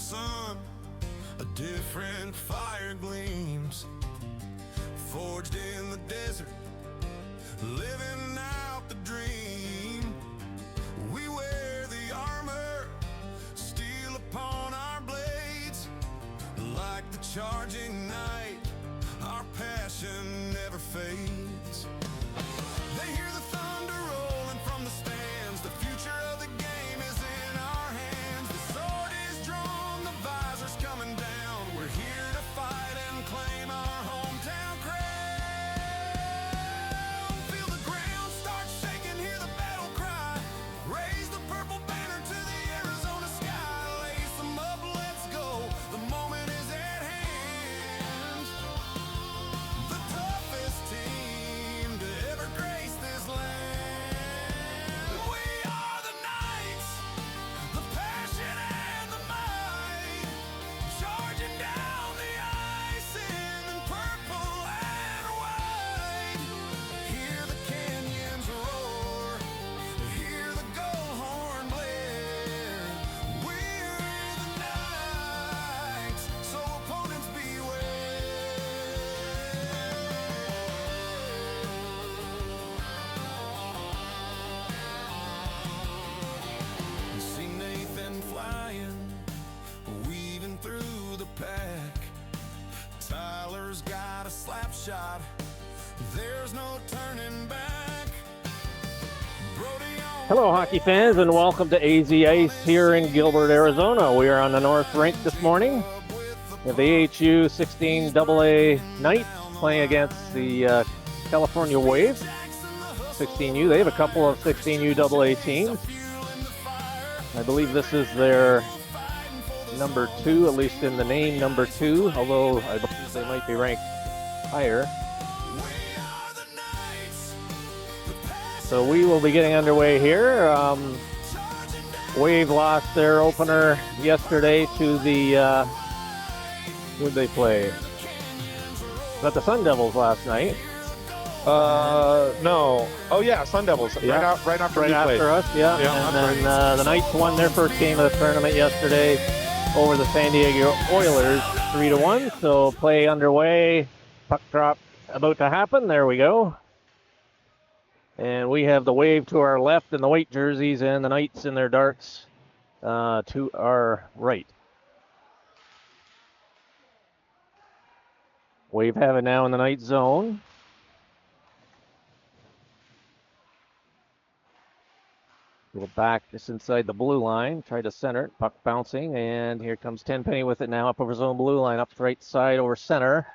sun, a different fire gleams, forged in the desert, living out the dream. We wear the armor, steel upon our blades, like the charging night, our passion never fades. They hear the thunder rolling from the stands, the future of the game is in our hands. The sword is drawn, the visor's coming down, we're here to fight and claim our hometown crown. Feel the ground start shaking, hear the battle cry, raise the purple banner to the Arizona sky. Lace them up, let's go, the moment is at hand. The toughest team to ever grace this land. We are the Knights, the passion and the might, charging down the ice in purple and white. Hear the canyons roar, hear the gold horn blare. We're the Knights, so opponents beware. See Nathan flying, weaving through the pack. Tyler's got a slap shot, there's no turning back. Brody on Hello, hockey fans, and welcome to AZ Ice here in Gilbert, Arizona. We are on the North Rink this morning. We have the AHU 16 AA Knights playing against the California Wave 16U. They have a couple of 16U AA teams. I believe this is their number 2, at least in the name number 2, although I believe they might be ranked higher. So we will be getting underway here. Wave lost their opener yesterday to the, who'd they play? Not the Sun Devils last night. No. Oh yeah, Sun Devils. Yeah. Right after Right we played. after us, yeah. Yeah, And that's then the Knights won their first game of the tournament yesterday over the San Diego Oilers 3-1. So play underway. Puck drop about to happen. There we go. And we have the Wave to our left in the white jerseys and the Knights in their darks to our right. Wave have it now in the Knight zone. Little back just inside the blue line. Try to center it. Puck bouncing. And here comes Tenpenny with it now up over zone blue line. Up the right side over center.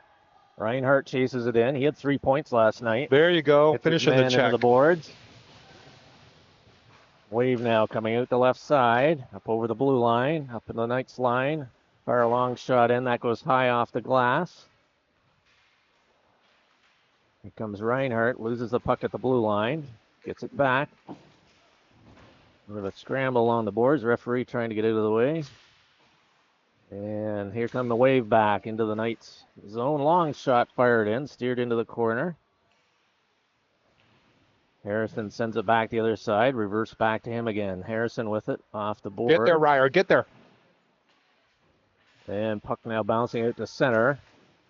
Reinhardt chases it in. He had 3 points last night. There you go. Gets his Finishing man the check. into the boards. Wave now coming out the left side. Up over the blue line. Up in the Knights line. Fire a long shot in. That goes high off the glass. Here comes Reinhardt. Loses the puck at the blue line. Gets it back. With a scramble on the boards. Referee trying to get out of the way. And here come the Wave back into the Knights zone. Long shot fired in. Steered into the corner. Harrison sends it back the other side. Reverse back to him again. Harrison with it off the board. Get there, Ryer. Get there. And puck now bouncing out to center.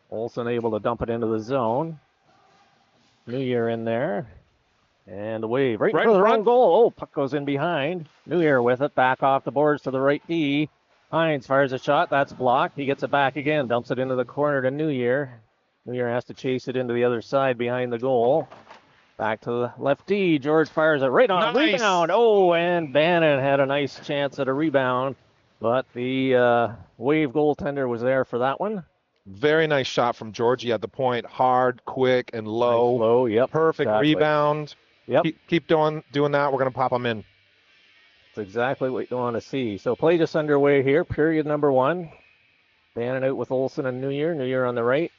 Olsen able to dump it into the zone. New Year in there. And the Wave right Right for in the front. wrong goal. Oh, puck goes in behind. New Year with it. Back off the boards to the right D. Hines fires a shot. That's blocked. He gets it back again. Dumps it into the corner to New Year. New Year has to chase it into the other side behind the goal. Back to the left D. George fires it right on. Nice. Rebound. Oh, and Bannon had a nice chance at a rebound. But the Wave goaltender was there for that one. Very nice shot from George. He had the point. Hard, quick, and low. Nice low, yep. Perfect exactly. rebound. Yep. Keep doing that. We're going to pop them in. That's exactly what you want to see. So play just underway here. Period number 1. Bannon out with Olsen and New Year. New Year on the right.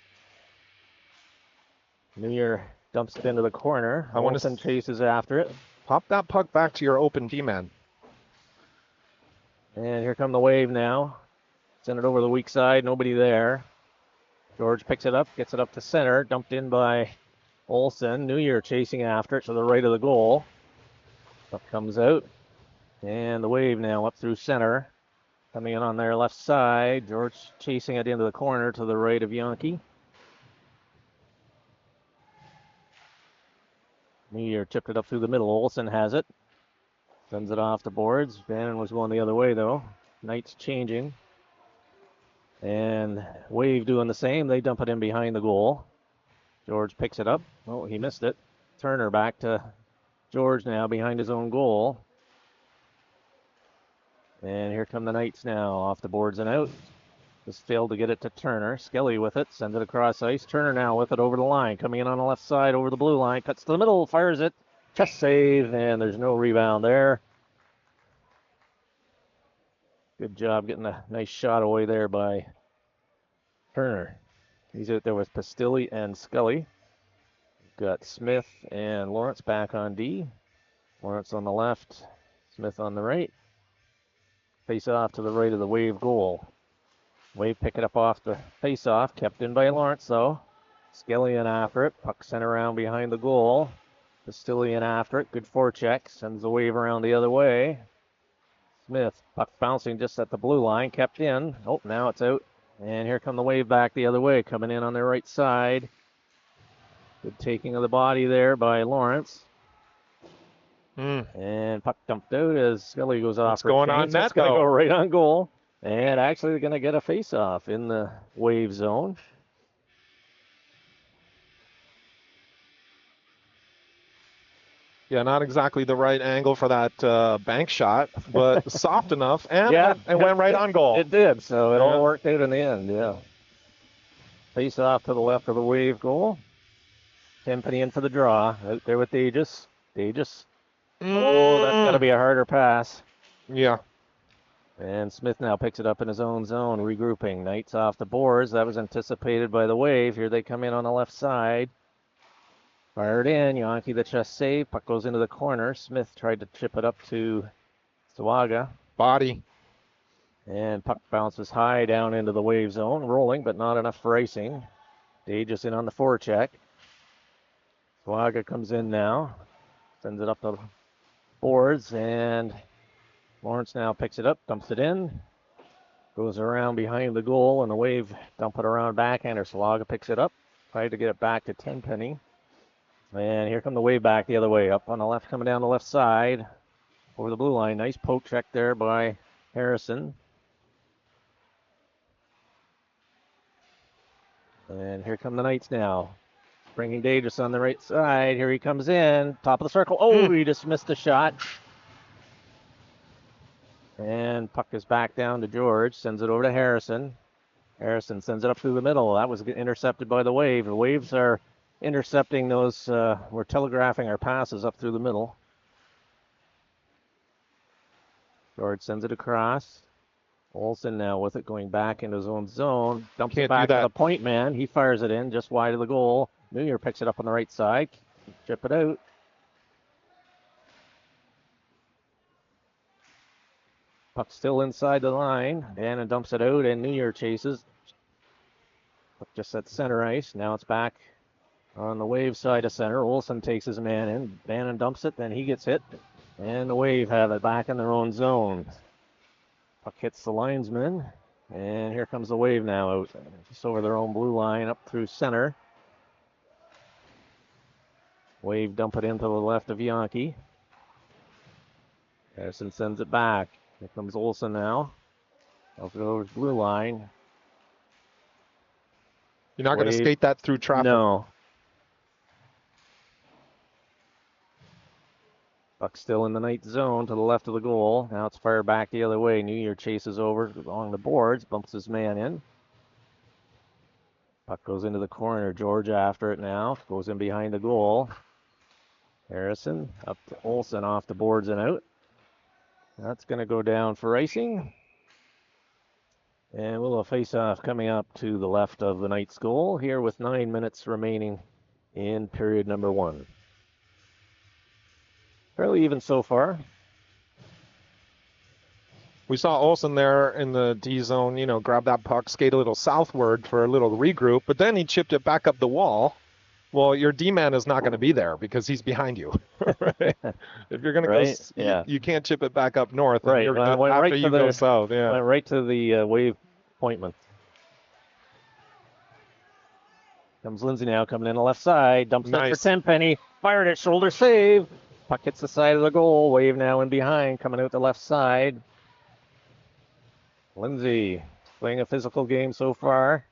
New Year dumps it into the corner. Olsen chases after it. Pop that puck back to your open D-man. And here come the Wave now. Send it over the weak side. Nobody there. George picks it up. Gets it up to center. Dumped in by Olsen. New Year chasing after it to the right of the goal. Puck comes out. And the Wave now up through center. Coming in on their left side. George chasing it into the corner to the right of Yankee. New Year chipped it up through the middle. Olsen has it. Sends it off the boards. Bannon was going the other way, though. Knights changing. And Wave doing the same. They dump it in behind the goal. George picks it up. Oh, he missed it. Turner back to George now behind his own goal. And here come the Knights now off the boards and out. Just failed to get it to Turner. Skelly with it. Sends it across ice. Turner now with it over the line. Coming in on the left side over the blue line. Cuts to the middle. Fires it. Chest save. And there's no rebound there. Good job getting a nice shot away there by Turner. He's out there with Pastilli and Scully. Got Smith and Lawrence back on D. Lawrence on the left. Smith on the right. Face off to the right of the Wave goal. Wave pick it up off the face off. Kept in by Lawrence though. Skelly in after it. Puck sent around behind the goal. Pastilli in after it. Good forecheck. Sends the Wave around the other way. Smith. Puck bouncing just at the blue line. Kept in. Oh, now it's out. And here come the Wave back the other way. Coming in on their right side. Good taking of the body there by Lawrence. And puck dumped out as Scully goes off. What's going on net, It's going to go right on goal. And actually they're going to get a face-off in the Wave zone. Yeah, not exactly the right angle for that bank shot, but soft enough, and it went right on goal. It did, so it all worked out in the end, yeah. Face-off to the left of the Wave goal. Tenpenny in for the draw. Out there with Daegis. Oh, that's got to be a harder pass. Yeah. And Smith now picks it up in his own zone, regrouping. Knights off the boards. That was anticipated by the Wave. Here they come in on the left side. Fired in. Yankee the chest save. Puck goes into the corner. Smith tried to chip it up to Sawaga. Body. And puck bounces high down into the Wave zone. Rolling, but not enough for icing. Daegis in on the forecheck. Sawaga comes in now. Sends it up the boards, and Lawrence now picks it up, dumps it in, goes around behind the goal, and the Wave dump it around backhander. Salaga picks it up, tried to get it back to Tenpenny. And here come the Wave back the other way, up on the left, coming down the left side, over the blue line. Nice poke check there by Harrison. And here come the Knights now. Bringing Daegis on the right side. Here he comes in. Top of the circle. Oh, he just missed the shot. And puck is back down to George. Sends it over to Harrison. Harrison sends it up through the middle. That was intercepted by the Wave. The Waves are intercepting those. We're telegraphing our passes up through the middle. George sends it across. Olsen now with it, going back into his own zone. Dumps it back to the point man. He fires it in just wide of the goal. New Year picks it up on the right side. Chip it out. Puck still inside the line. Bannon dumps it out, and New Year chases. Puck just at center ice. Now it's back on the Wave side of center. Olsen takes his man in. Bannon dumps it, then he gets hit. And the Wave have it back in their own zone. Puck hits the linesman. And here comes the Wave now out. Just over their own blue line, up through center. Wave dump it into the left of Yankee. Harrison sends it back. Here comes Olsen now. Over the blue line. You're not going to skate that through traffic. No. Puck still in the Knight zone to the left of the goal. Now it's fired back the other way. New Year chases over along the boards, bumps his man in. Puck goes into the corner. George after it now. Goes in behind the goal. Harrison up to Olsen off the boards and out. That's going to go down for icing. And we'll have a face-off coming up to the left of the Knights goal here with 9 minutes remaining in period number 1. Fairly even so far. We saw Olsen there in the D zone, grab that puck, skate a little southward for a little regroup, but then he chipped it back up the wall Well, your D-man is not going to be there because he's behind you. Right? If you're going to go, Right? Yeah. you can't chip it back up north, and Right. you're Well, gonna, after you go south. Yeah. went right to the wave appointment. Comes Lindsay now, coming in the left side. Dumps it for Nice. Tenpenny. Fired it, shoulder save. Puck hits the side of the goal. Wave now in behind, coming out the left side. Lindsay playing a physical game so far.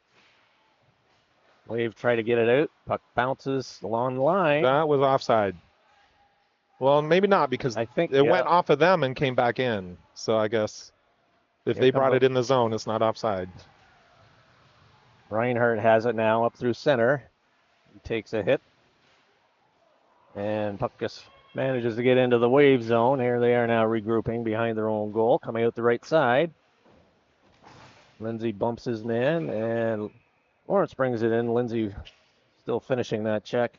Wave try to get it out. Puck bounces along the line. That was offside. Well, maybe not because I think it went off of them and came back in. So I guess if they brought it in the zone, it's not offside. Reinhardt has it now up through center. He takes a hit. And puck just manages to get into the wave zone. Here they are now regrouping behind their own goal, coming out the right side. Lindsay bumps his man, and Lawrence brings it in. Lindsay still finishing that check.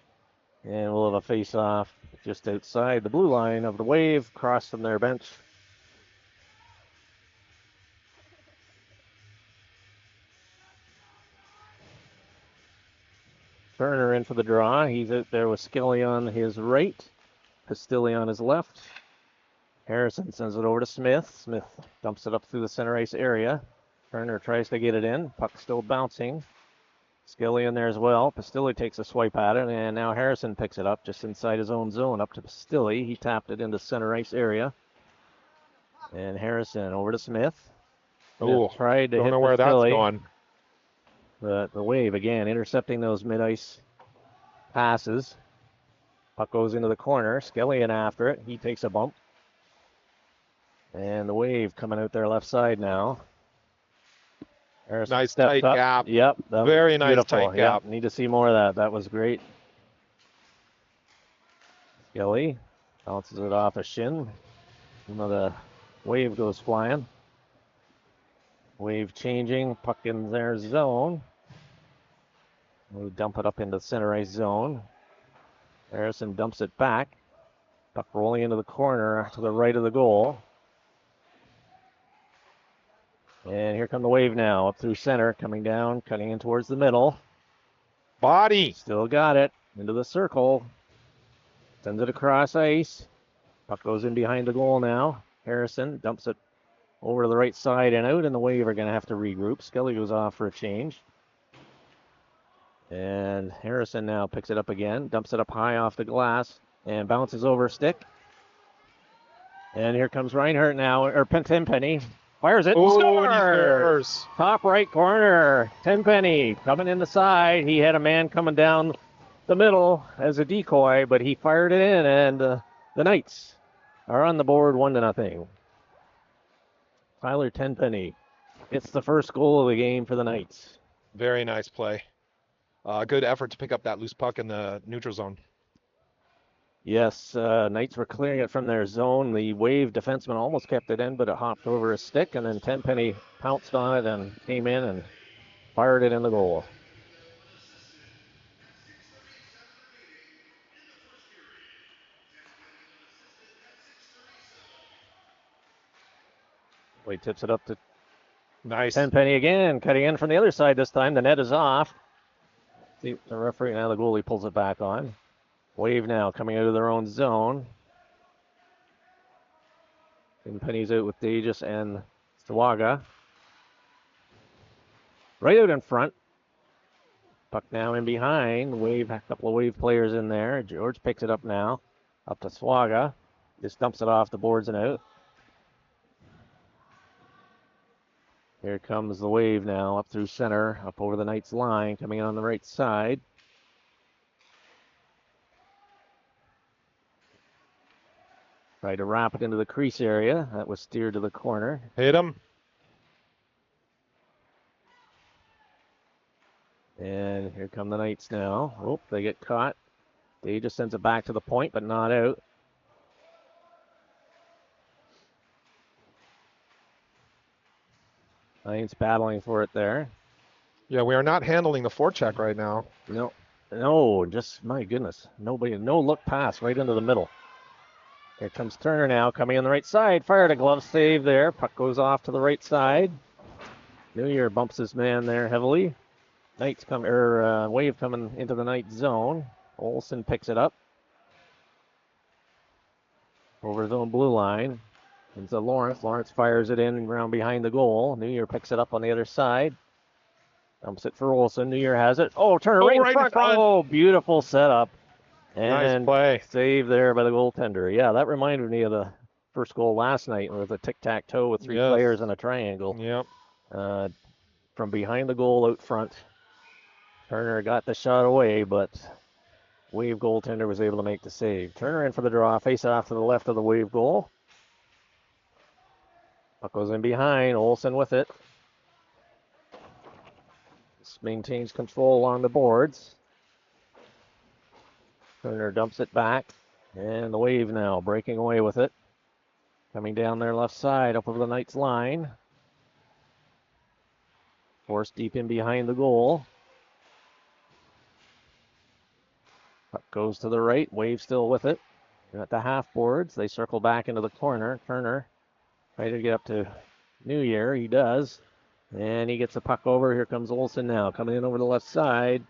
And we'll have a face-off just outside the blue line of the wave, across from their bench. Turner in for the draw. He's out there with Skelly on his right, Pastilli on his left. Harrison sends it over to Smith. Smith dumps it up through the center ice area. Turner tries to get it in. Puck still bouncing. Skelly in there as well. Pastilli takes a swipe at it, and now Harrison picks it up just inside his own zone up to Pastilli. He tapped it into center ice area. And Harrison over to Smith. Oh, tried to don't hit know where Pastilli. that's going. The wave again intercepting those mid-ice passes. Puck goes into the corner. Skelly in after it. He takes a bump. And the wave coming out their left side now. Harrison Nice stepped tight up. gap. Yep. Very nice beautiful. tight gap. Yep. Need to see more of that. That was great. Skelly bounces it off a shin. Another wave goes flying. Wave changing. Puck in their zone. We dump it up into the center ice zone. Harrison dumps it back. Puck rolling into the corner to the right of the goal. And here come the wave now, up through center, coming down, cutting in towards the middle. Body. Still got it, into the circle. Sends it across ice. Puck goes in behind the goal now. Harrison dumps it over to the right side and out, and the wave are going to have to regroup. Skelly goes off for a change. And Harrison now picks it up again, dumps it up high off the glass, and bounces over a stick. And here comes Reinhardt now, or Tenpenny. Fires it and scores! Top right corner. Tenpenny coming in the side. He had a man coming down the middle as a decoy, but he fired it in, and the Knights are on the board 1-0. Tyler Tenpenny. It's the first goal of the game for the Knights. Very nice play. Good effort to pick up that loose puck in the neutral zone. Yes, Knights were clearing it from their zone. The Wave defenseman almost kept it in, but it hopped over a stick, and then Tenpenny pounced on it and came in and fired it in the goal. Wade tips it up to Nice. Tenpenny again, cutting in from the other side this time. The net is off. The referee, now the goalie pulls it back on. Wave now coming out of their own zone. Tenpenny's out with Dages and Stawaga. Right out in front. Puck now in behind. Wave, a couple of Wave players in there. George picks it up now. Up to Swaga. Just dumps it off the boards and out. Here comes the Wave now, up through center, up over the Knights line, coming in on the right side. Tried to wrap it into the crease area. That was steered to the corner. Hit him. And here come the Knights now. Oh, they get caught. They just sends it back to the point, but not out. Knights battling for it there. Yeah, we are not handling the forecheck right now. No, just, my goodness. Nobody, no look pass right into the middle. Here comes Turner now, coming on the right side. Fired a glove save there. Puck goes off to the right side. New Year bumps his man there heavily. Wave coming into the Knights zone. Olsen picks it up. Over his own blue line. Into Lawrence. Lawrence fires it in around behind the goal. New Year picks it up on the other side. Dumps it for Olsen. New Year has it. Oh, turn right in front. Oh, beautiful setup. And nice play. Save there by the goaltender. Yeah, that reminded me of the first goal last night with a tic-tac-toe with three players in a triangle. Yep. From behind the goal out front. Turner got the shot away, but Wave goaltender was able to make the save. Turner in for the draw. Face off to the left of the Wave goal. Puck goes in behind. Olsen with it. Just maintains control along the boards. Turner dumps it back. And the Wave now breaking away with it. Coming down their left side up over the Knights line. Forced deep in behind the goal. Puck goes to the right. Wave still with it. They're at the half boards. They circle back into the corner. Turner trying to get up to New Year. He does. And he gets the puck over. Here comes Olsen now. Coming in over the left side.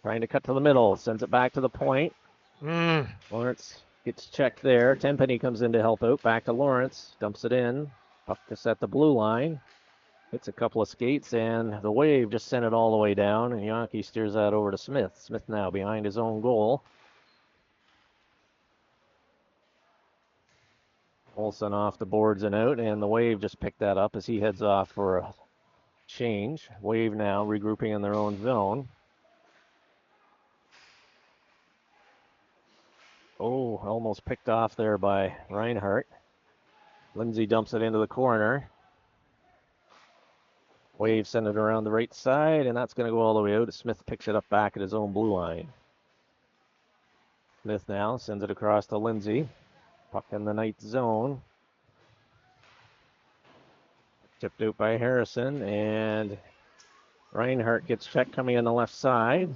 Trying to cut to the middle. Sends it back to the point. Lawrence gets checked there. Tenpenny comes in to help out. Back to Lawrence. Dumps it in. Puck just at the blue line. Hits a couple of skates, and the Wave just sent it all the way down, and Yankee steers that over to Smith. Smith now behind his own goal. Olsen off the boards and out, and the Wave just picked that up as he heads off for a change. Wave now regrouping in their own zone. Oh, almost picked off there by Reinhardt. Lindsay dumps it into the corner. Wave send it around the right side, and that's going to go all the way out. Smith picks it up back at his own blue line. Smith now sends it across to Lindsay. Puck in the Knights zone. Tipped out by Harrison, and Reinhardt gets checked coming on the left side.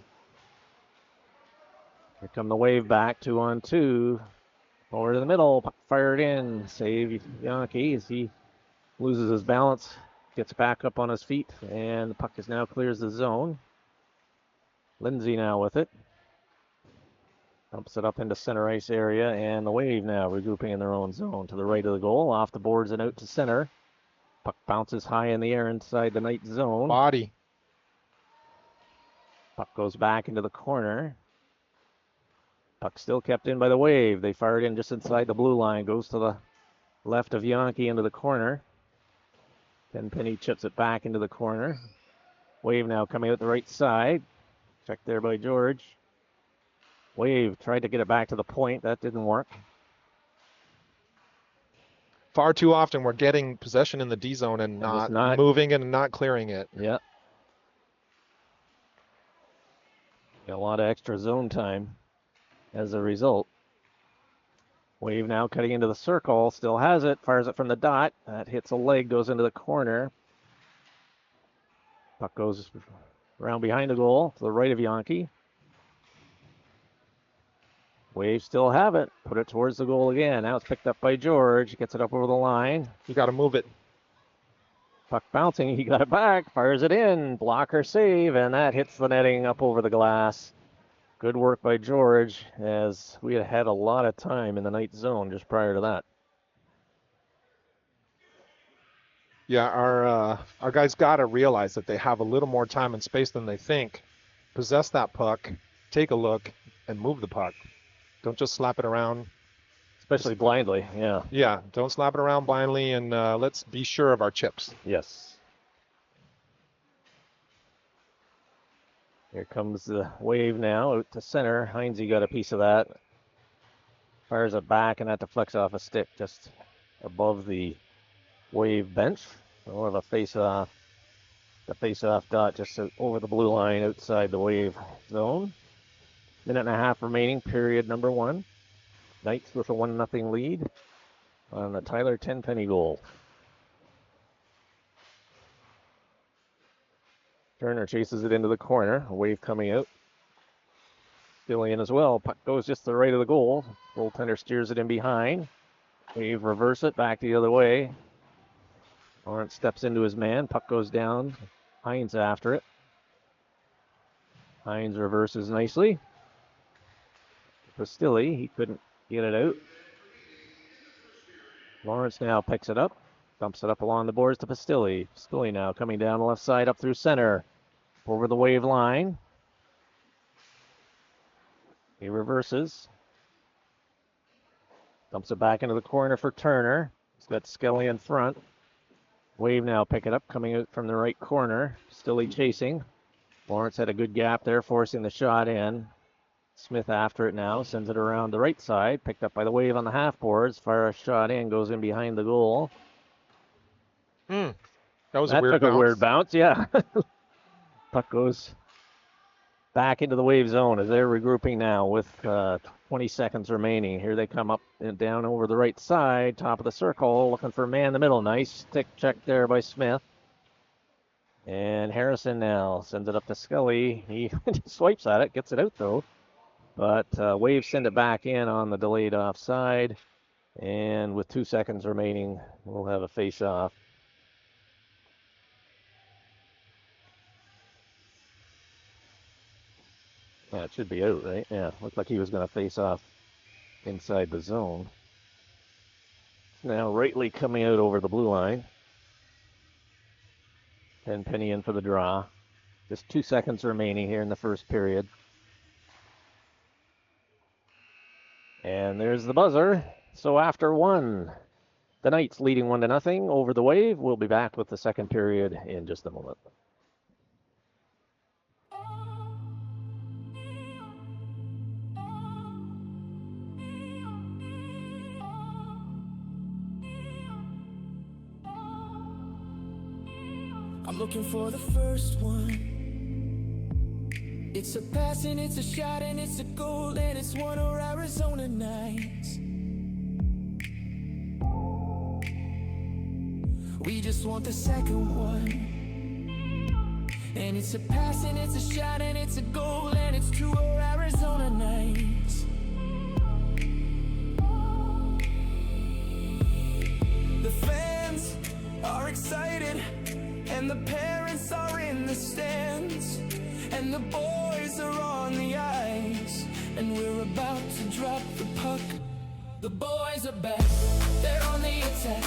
Here come the Wave back, 2-on-2. Over to the middle, puck fired in. Save Yankee as he loses his balance. Gets back up on his feet, and the puck is now clears the zone. Lindsay now with it. Dumps it up into center ice area, and the Wave now regrouping in their own zone to the right of the goal. Off the boards and out to center. Puck bounces high in the air inside the Knight zone. Body. Puck goes back into the corner. Puck still kept in by the Wave. They fire it in just inside the blue line. Goes to the left of Yankee into the corner. Tenpenny chips it back into the corner. Wave now coming out the right side. Checked there by George. Wave tried to get it back to the point. That didn't work. Far too often we're getting possession in the D zone and not moving and not clearing it. Yeah. Got a lot of extra zone time as a result. Wave now cutting into the circle, still has it, fires it from the dot. That hits a leg, goes into the corner. Puck goes around behind the goal to the right of Yankee. Wave still have it, put it towards the goal again. Now it's picked up by George, gets it up over the line. You got to move it. Puck bouncing, he got it back, fires it in, blocker save, and that hits the netting up over the glass. Good work by George, as we had a lot of time in the Knight zone just prior to that. Yeah, our guys got to realize that they have a little more time and space than they think. Possess that puck, take a look, and move the puck. Don't just slap it around. Especially blindly, yeah. Yeah, don't slap it around blindly, and let's be sure of our chips. Yes. Here comes the Wave now out to center. Heinze got a piece of that. Fires it back, and that deflects off a stick just above the Wave bench. Or the face-off dot just over the blue line outside the Wave zone. Minute and a half remaining, period number one. Knights with a 1-0 lead on the Tyler Tenpenny goal. Turner chases it into the corner. A Wave coming out. Still in as well. Puck goes just to the right of the goal. Goaltender steers it in behind. Wave reverse it back the other way. Lawrence steps into his man. Puck goes down. Hines after it. Hines reverses nicely. Pastilli, he couldn't get it out. Lawrence now picks it up. Dumps it up along the boards to Pastilli. Pastilli now coming down the left side up through center. Over the wave line. He reverses. Dumps it back into the corner for Turner. He's got Skelly in front. Wave now pick it up, coming out from the right corner. Pastilli chasing. Lawrence had a good gap there, forcing the shot in. Smith after it now, sends it around the right side. Picked up by the Wave on the half boards. Fire a shot in, goes in behind the goal. That was that a weird took bounce. a weird bounce, yeah. Puck goes back into the Wave zone as they're regrouping now with 20 seconds remaining. Here they come up and down over the right side, top of the circle, looking for man in the middle. Nice stick check there by Smith. And Harrison now sends it up to Scully. He swipes at it, gets it out though. But Wave send it back in on the delayed offside. And with 2 seconds remaining, we'll have a face-off. Yeah, it should be out, right? Yeah, looked like he was going to face off inside the zone. Now Rightly coming out over the blue line. Penny in for the draw. Just 2 seconds remaining here in the first period. And there's the buzzer. So after one, the Knights leading 1-0 over the Wave. We'll be back with the second period in just a moment. I'm looking for the first one. It's a pass and it's a shot and it's a goal and it's one of Arizona Knights. We just want the second one. And it's a pass and it's a shot and it's a goal and it's two of Arizona Knights. The fans are excited and the parents are in the stands, and the boys are on the ice, and we're about to drop the puck. The boys are back, they're on the attack,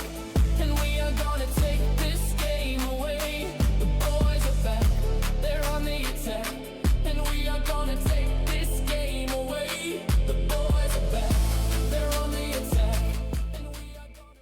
and we are gonna take this game away. The boys are back, they're on the attack, and we are gonna take this game away. The boys are back, they're on the attack, and we are gonna...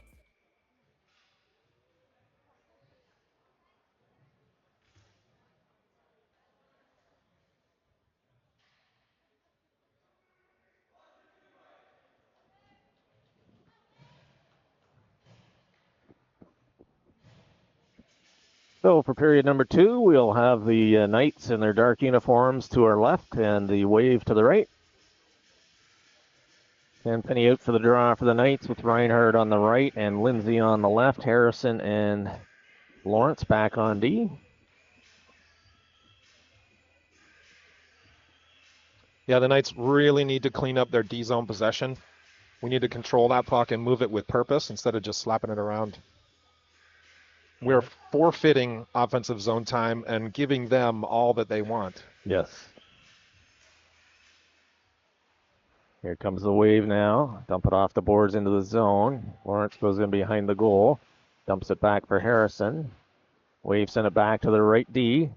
So for period number 2, we'll have the Knights in their dark uniforms to our left and the Wave to the right. And Penny out for the draw for the Knights with Reinhardt on the right and Lindsay on the left. Harrison and Lawrence back on D. Yeah, the Knights really need to clean up their D-zone possession. We need to control that puck and move it with purpose instead of just slapping it around. We're forfeiting offensive zone time and giving them all that they want. Yes. Here comes the Wave now. Dump it off the boards into the zone. Lawrence goes in behind the goal. Dumps it back for Harrison. Wave sent it back to the right D.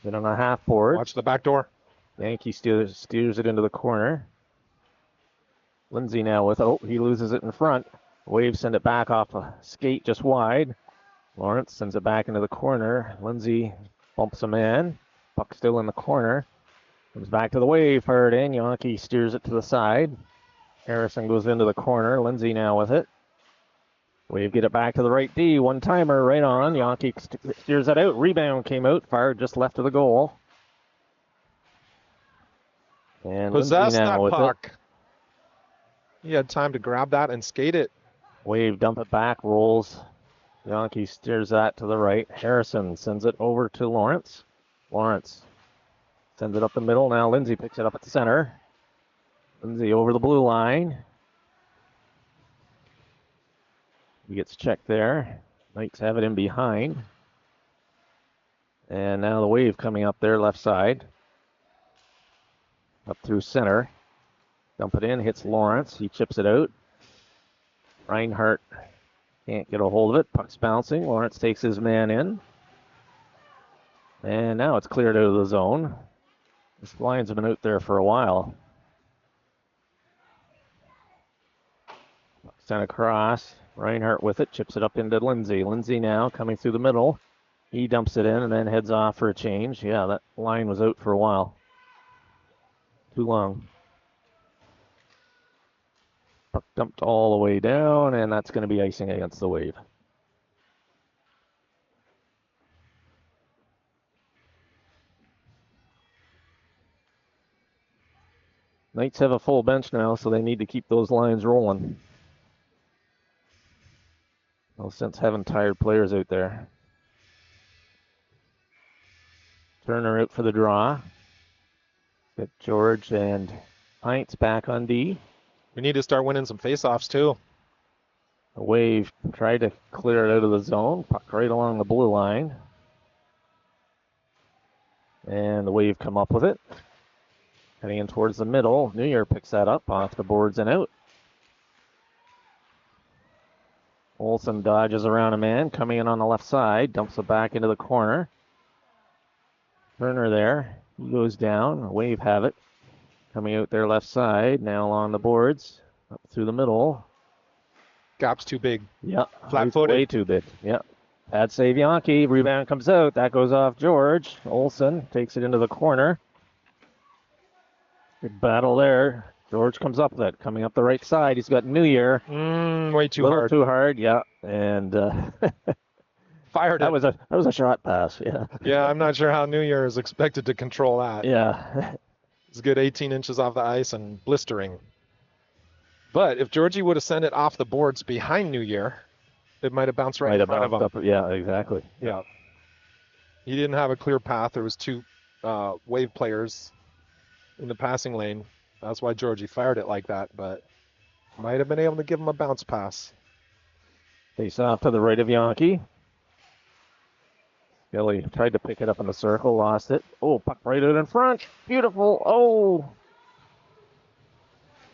Then on a half board. Watch the back door. Yankee steers it into the corner. Lindsay now with, he loses it in front. Wave send it back off a skate just wide. Lawrence sends it back into the corner. Lindsay bumps him in. Puck still in the corner. Comes back to the Wave, fired in. Yankee steers it to the side. Harrison goes into the corner. Lindsay now with it. Wave get it back to the right D. One-timer right on. Yankee steers that out. Rebound came out. Fired just left of the goal. And Possess Lindsay now that with puck. it. He had time to grab that and skate it. Wave dump it back, rolls. Yankee steers that to the right. Harrison sends it over to Lawrence. Lawrence sends it up the middle. Now Lindsay picks it up at the center. Lindsay over the blue line. He gets checked there. Knights have it in behind. And now the wave coming up there, left side. Up through center. Dump it in, hits Lawrence. He chips it out. Reinhardt can't get a hold of it. Puck's bouncing. Lawrence takes his man in. And now it's cleared out of the zone. This line's been out there for a while. Sent across. Reinhardt with it. Chips it up into Lindsay. Lindsay now coming through the middle. He dumps it in and then heads off for a change. Yeah, that line was out for a while. Too long. Puck dumped all the way down, and that's going to be icing against the Wave. Knights have a full bench now, so they need to keep those lines rolling. No sense having tired players out there. Turner out for the draw. Get George and Pints back on D. We need to start winning some faceoffs too. The Wave tried to clear it out of the zone. Puck right along the blue line. And the Wave come up with it. Heading in towards the middle. New Year picks that up off the boards and out. Olsen dodges around a man. Coming in on the left side. Dumps it back into the corner. Turner there. He goes down. Wave have it. Coming out there left side. Now along the boards. Up through the middle. Gap's too big. Yep. Flat-footed. Way too big. Yep. Bad save Yankee. Rebound comes out. That goes off George. Olsen takes it into the corner. Good battle there. George comes up with it. Coming up the right side. He's got New Year. Way too hard. Too hard. Yeah. And Fired that it. was a shot pass. Yeah. Yeah, I'm not sure how New Year is expected to control that. Yeah. It's a good 18 inches off the ice and blistering. But if Georgie would have sent it off the boards behind New Year, it might have bounced right in front of him. Up. Yeah, exactly. Yeah. He didn't have a clear path. There was two Wave players in the passing lane. That's why Georgie fired it like that, but might have been able to give him a bounce pass. Face off to the right of Yankee. Skelly tried to pick it up in the circle, lost it. Oh, puck right out in front. Beautiful. Oh.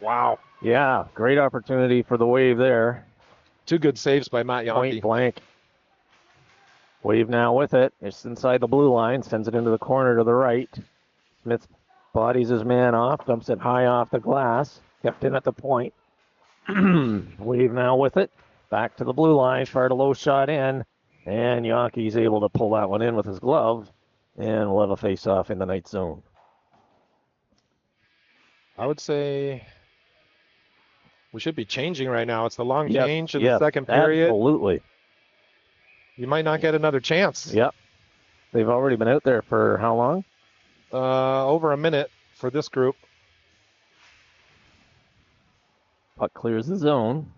Wow. Yeah, great opportunity for the Wave there. Two good saves by Matt Yankee. Point blank. Wave now with it. It's inside the blue line. Sends it into the corner to the right. Smith bodies his man off. Dumps it high off the glass. Kept in at the point. Wave now with it. Back to the blue line. Fired a low shot in. And Yankee's able to pull that one in with his glove. And we'll have a face-off in the Knight zone. I would say we should be changing right now. It's the long change in the second period. Absolutely. You might not get another chance. Yep. They've already been out there for how long? Over a minute for this group. Puck clears the zone.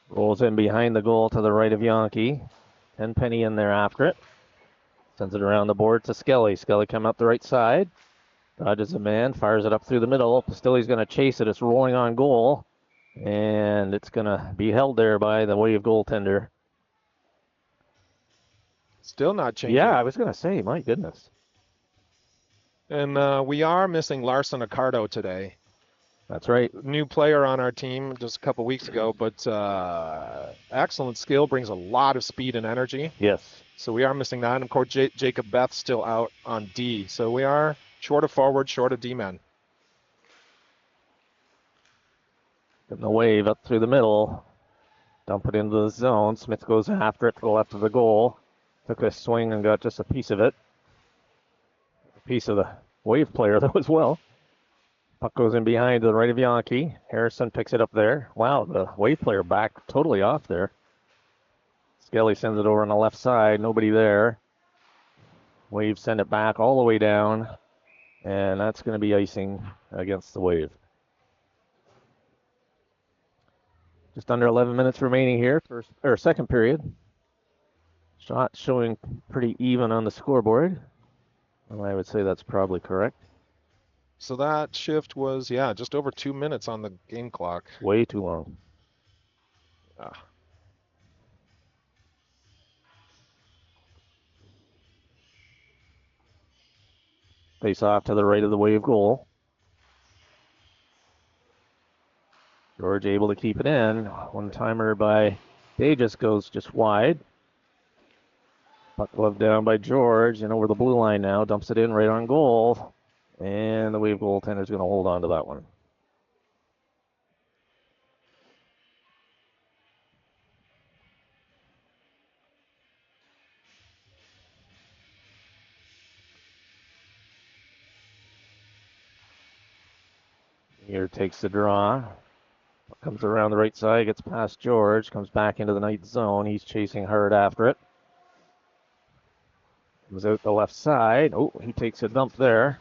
Rolls in behind the goal to the right of Yankee. Tenpenny in there after it. Sends it around the board to Skelly. Skelly coming up the right side. Dodges a man, fires it up through the middle. Pastilli's going to chase it. It's rolling on goal. And it's going to be held there by the Wave goaltender. Still not changing. Yeah, I was going to say, my goodness. And we are missing Larson Accardo today. That's right. New player on our team just a couple weeks ago, but excellent skill, brings a lot of speed and energy. Yes. So we are missing that. And of course, Jacob Beth's still out on D. So we are short of forward, short of D-men. Getting the Wave up through the middle. Dump it into the zone. Smith goes after it to the left of the goal. Took a swing and got just a piece of it. A piece of the Wave player, though, as well. Puck goes in behind to the right of Yankee. Harrison picks it up there. Wow, the Wave player back totally off there. Skelly sends it over on the left side. Nobody there. Wave send it back all the way down. And that's going to be icing against the Wave. Just under 11 minutes remaining here, second period. Shot showing pretty even on the scoreboard. Well, I would say that's probably correct. So that shift was, just over 2 minutes on the game clock. Way too long. Face off to the right of the Wave goal. George able to keep it in. One timer by Davis goes just wide. Puck glove down by George and over the blue line now. Dumps it in right on goal. And the Wave goaltender is going to hold on to that one. Here takes the draw. Comes around the right side, gets past George, comes back into the Knights zone. He's chasing hard after it. Comes out the left side. Oh, he takes a dump there.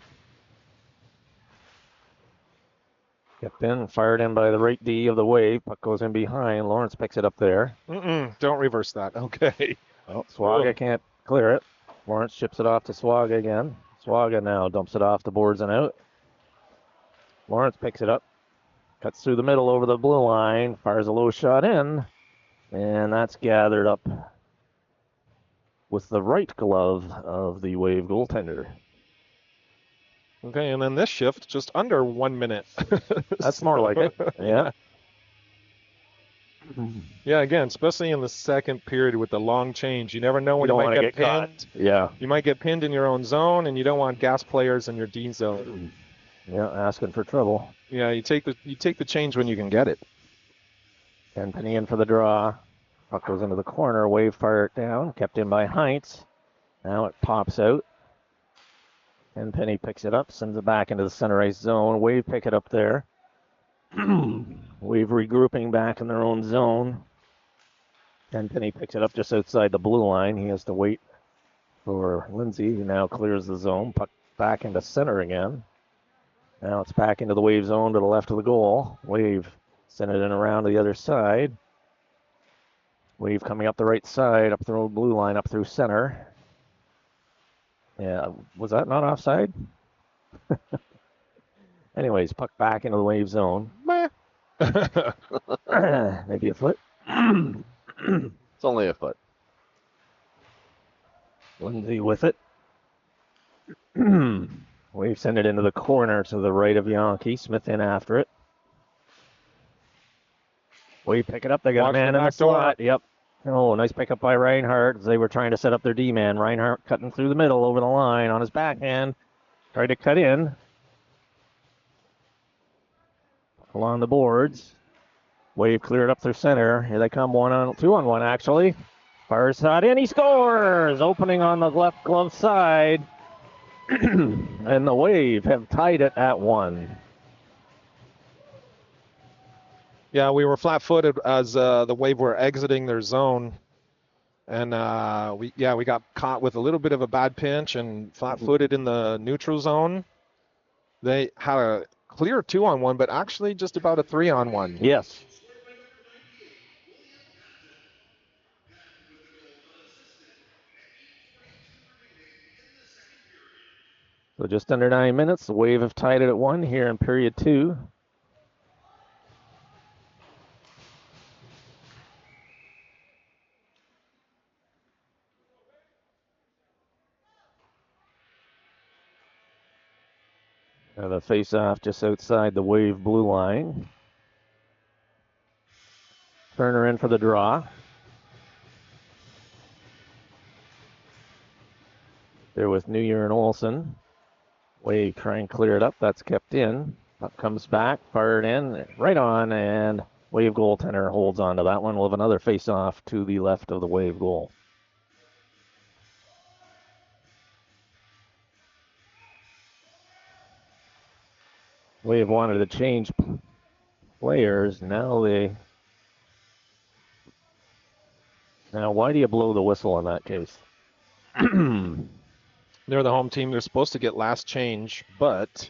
Kept in, fired in by the right D of the Wave. Puck goes in behind. Lawrence picks it up there. Don't reverse that. Okay. Well, Swaga can't clear it. Lawrence chips it off to Swaga again. Swaga now dumps it off the boards and out. Lawrence picks it up. Cuts through the middle over the blue line. Fires a low shot in. And that's gathered up with the right glove of the Wave goaltender. Okay, and then this shift, just under 1 minute. That's more like it. Yeah. Yeah, again, especially in the second period with the long change. You never know when you don't might wanna get get caught. pinned. Yeah. You might get pinned in your own zone, and you don't want gas players in your D zone. Yeah, asking for trouble. Yeah, you take the change when you can get it. And Penny in for the draw. Puck goes into the corner. Wave fire it down. Kept in by Heinz. Now it pops out. And Penny picks it up, sends it back into the center ice zone. Wave pick it up there. Wave regrouping back in their own zone. And Penny picks it up just outside the blue line. He has to wait for Lindsay, who now clears the zone. Puck back into center again. Now it's back into the Wave zone to the left of the goal. Wave sent it in around to the other side. Wave coming up the right side, up the road blue line, up through center. Yeah, was that not offside? Anyways, puck back into the Wave zone. Maybe a foot. It's only a foot. Lindsay with it. Wave send it into the corner to the right of Yankee. Smith in after it. Wave pick it up. They got Watch a man the in the back door. slot. Yep. Oh, nice pickup by Reinhardt as they were trying to set up their D-man. Reinhardt cutting through the middle over the line on his backhand. Tried to cut in. Along the boards. Wave cleared up through center. Here they come, 2-on-1 actually. Fires shot in. He scores! Opening on the left glove side. And the Wave have tied it at 1. Yeah, we were flat-footed as the Wave were exiting their zone, and we got caught with a little bit of a bad pinch and flat-footed in the neutral zone. They had a clear 2-on-1, but actually just about a 3-on-1. Yes. So just under 9 minutes, the Wave have tied it at 1 here in period 2. Now the face-off just outside the Wave blue line. Turner in for the draw. There with New Year and Olsen. Wave try and clear it up. That's kept in. Puck comes back, fired in, right on, and Wave goaltender holds on to that one. We'll have another face-off to the left of the Wave goal. Wave wanted to change players. Now why do you blow the whistle in that case? They're the home team. They're supposed to get last change, but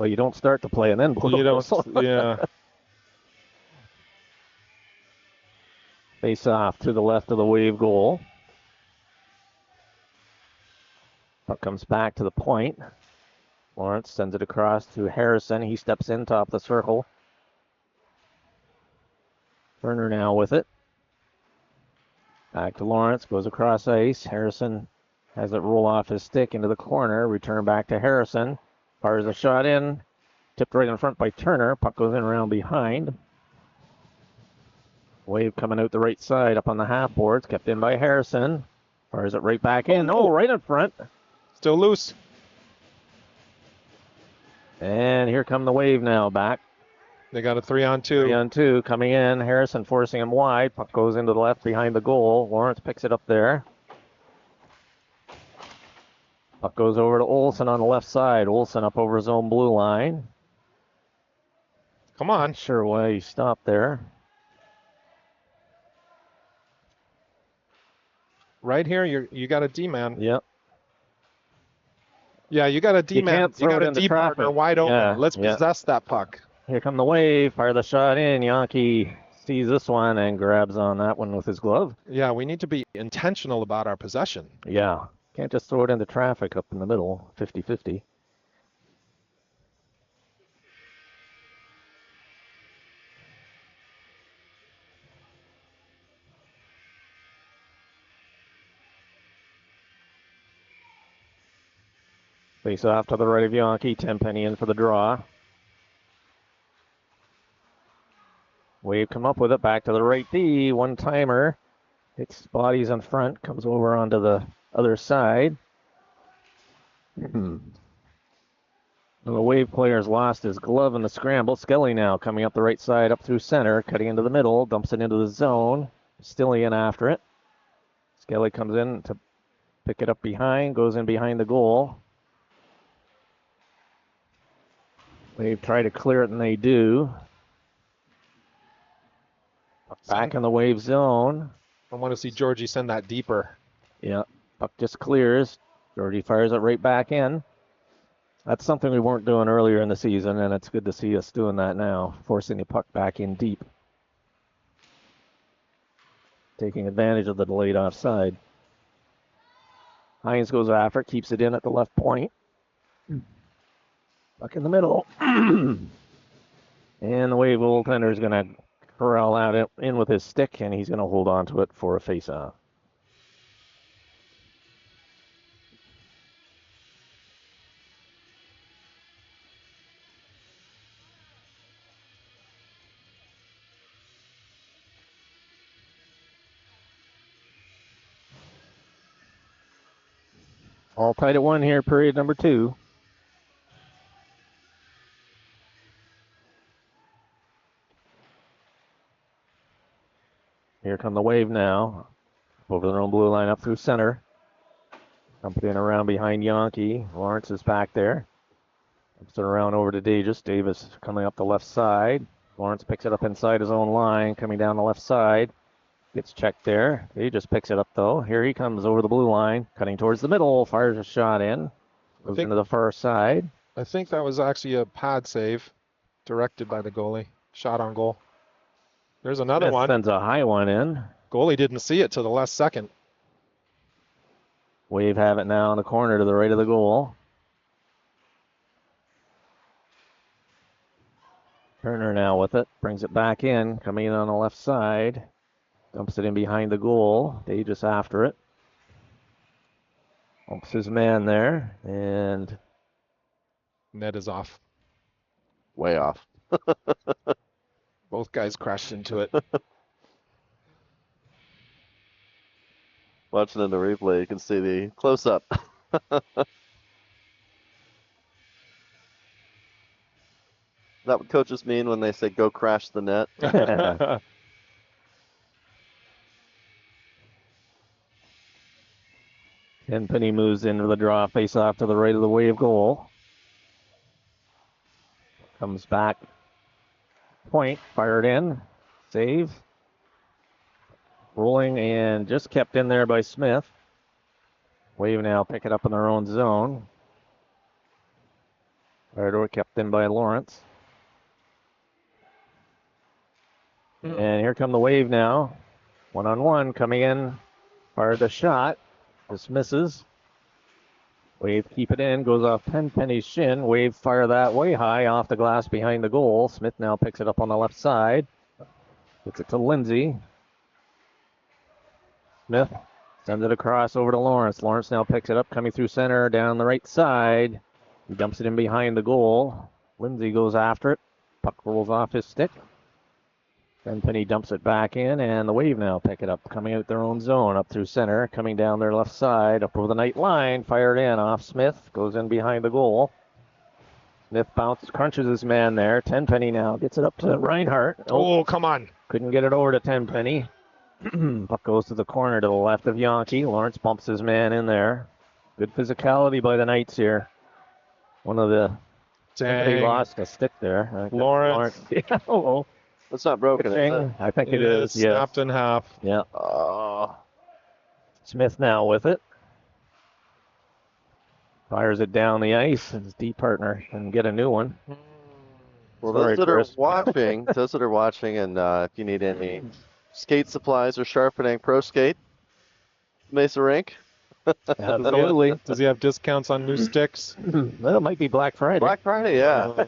Well, you don't start the play and then blow you the don't. whistle. Yeah. Face off to the left of the Wave goal. Puck comes back to the point. Lawrence sends it across to Harrison. He steps in top of the circle. Turner now with it. Back to Lawrence. Goes across ice. Harrison Has it roll off his stick into the corner. Return back to Harrison. Fires a shot in. Tipped right in front by Turner. Puck goes in around behind. Wave coming out the right side up on the half boards. Kept in by Harrison. Fires it right back in. Oh, right in front. Still loose. And here come the Wave now back. They got a 3-on-2. 3-on-2 coming in. Harrison forcing him wide. Puck goes into the left behind the goal. Lawrence picks it up there. Puck goes over to Olsen on the left side. Olsen up over his own blue line. Come on. Not sure why he stopped there. Right here, you got a D-man. Yep. Yeah, you got a D-man. can't You throw got it a into D-partner traffic. wide open. Yeah, Let's yeah. possess that puck. Here come the Wave. Fire the shot in. Yankee sees this one and grabs on that one with his glove. Yeah, we need to be intentional about our possession. Yeah. Can't just throw it into traffic up in the middle. 50-50. Face off to the right of Yankee. Tenpenny in for the draw. Wave come up with it. Back to the right D. One-timer. Hits bodies in front. Comes over onto the other side. The Wave player's lost his glove in the scramble. Skelly now coming up the right side, up through center, cutting into the middle, dumps it into the zone. Stilly in after it. Skelly comes in to pick it up behind, goes in behind the goal. Wave try to clear it, and they do. Back in the Wave zone. I want to see Georgie send that deeper. Yeah, puck just clears. Georgie fires it right back in. That's something we weren't doing earlier in the season, and it's good to see us doing that now, forcing the puck back in deep. Taking advantage of the delayed offside. Hines goes after it, keeps it in at the left point. Puck in the middle. And the Wave goaltender is going to corral out in with his stick, and he's going to hold on to it for a face-off. All tied at 1 here, period number 2. Here come the Wave now. Over their own blue line up through center. Dumped in around behind Yankee. Lawrence is back there. Dumps it around over to Davis. Davis coming up the left side. Lawrence picks it up inside his own line, coming down the left side. Gets checked there. He just picks it up, though. Here he comes over the blue line, cutting towards the middle. Fires a shot in. Goes into the far side. I think that was actually a pad save directed by the goalie. Shot on goal. There's another Smith one. sends a high one in. Goalie didn't see it till the last second. Wave have it now in the corner to the right of the goal. Turner now with it. Brings it back in. Coming in on the left side. Dumps it in behind the goal. Davis after it. Humps his man there. And Net is off. Way off. Both guys crashed into it. Watching in the replay, you can see the close-up. Is that what coaches mean when they say go crash the net? Tenpenny moves into the draw. Face off to the right of the Wave goal. Comes back. Point. Fired in. Save. Rolling and just kept in there by Smith. Wave now pick it up in their own zone. Fired or kept in by Lawrence. And here come the Wave now. 1-on-1 coming in. Fired the shot. Just misses. Wave keep it in. Goes off Tenpenny's shin. Wave fire that way high off the glass behind the goal. Smith now picks it up on the left side. Gets it to Lindsay. Smith Sends it across over to Lawrence. Lawrence now picks it up, coming through center, down the right side. He dumps it in behind the goal. Lindsay goes after it. Puck rolls off his stick. Then Penny dumps it back in, and the Wave now pick it up, coming out their own zone, up through center, coming down their left side, up over the night line, fired in off Smith, goes in behind the goal. Smith bounces, crunches his man there. Tenpenny now gets it up to Reinhardt. Oh, come on. Couldn't get it over to Tenpenny. Puck goes to the corner to the left of Yankee. Lawrence bumps his man in there. Good physicality by the Knights here. One of the... He Dang. lost a stick there. Lawrence. Yeah, oh, It's not broken, is it? I think it It's is, yeah. snapped in half. Yeah. Oh. Smith now with it. Fires it down the ice, and his D partner can get a new one. Well, Sorry, those Chris. that are watching, and if you need any skate supplies or sharpening, Pro Skate, Mesa Rink. Absolutely. Does he have discounts on new sticks? Well, it might be Black Friday. Black Friday, yeah.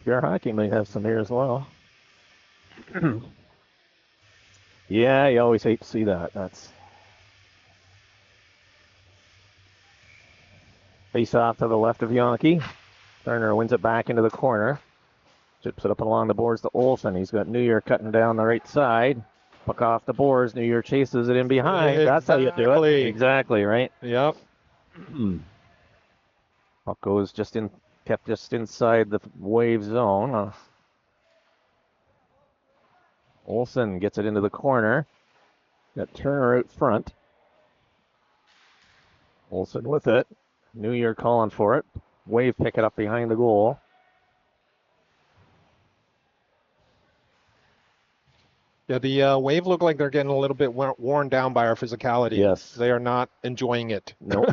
Pure Hockey might have some here as well. Yeah, you always hate to see that. That's face off to the left of Yankee. Turner wins it back into the corner. Chips it up along the boards to Olsen. He's got New Year cutting down the right side. Puck off the boards. New Year chases it in behind. That's how you do it. Exactly, right? Yep. Puck goes kept just inside the Wave zone. Olsen gets it into the corner. Got Turner out front. Olsen with it. New Year calling for it. Wave pick it up behind the goal. Yeah, the Wave look like they're getting a little bit worn down by our physicality. Yes. They are not enjoying it. No.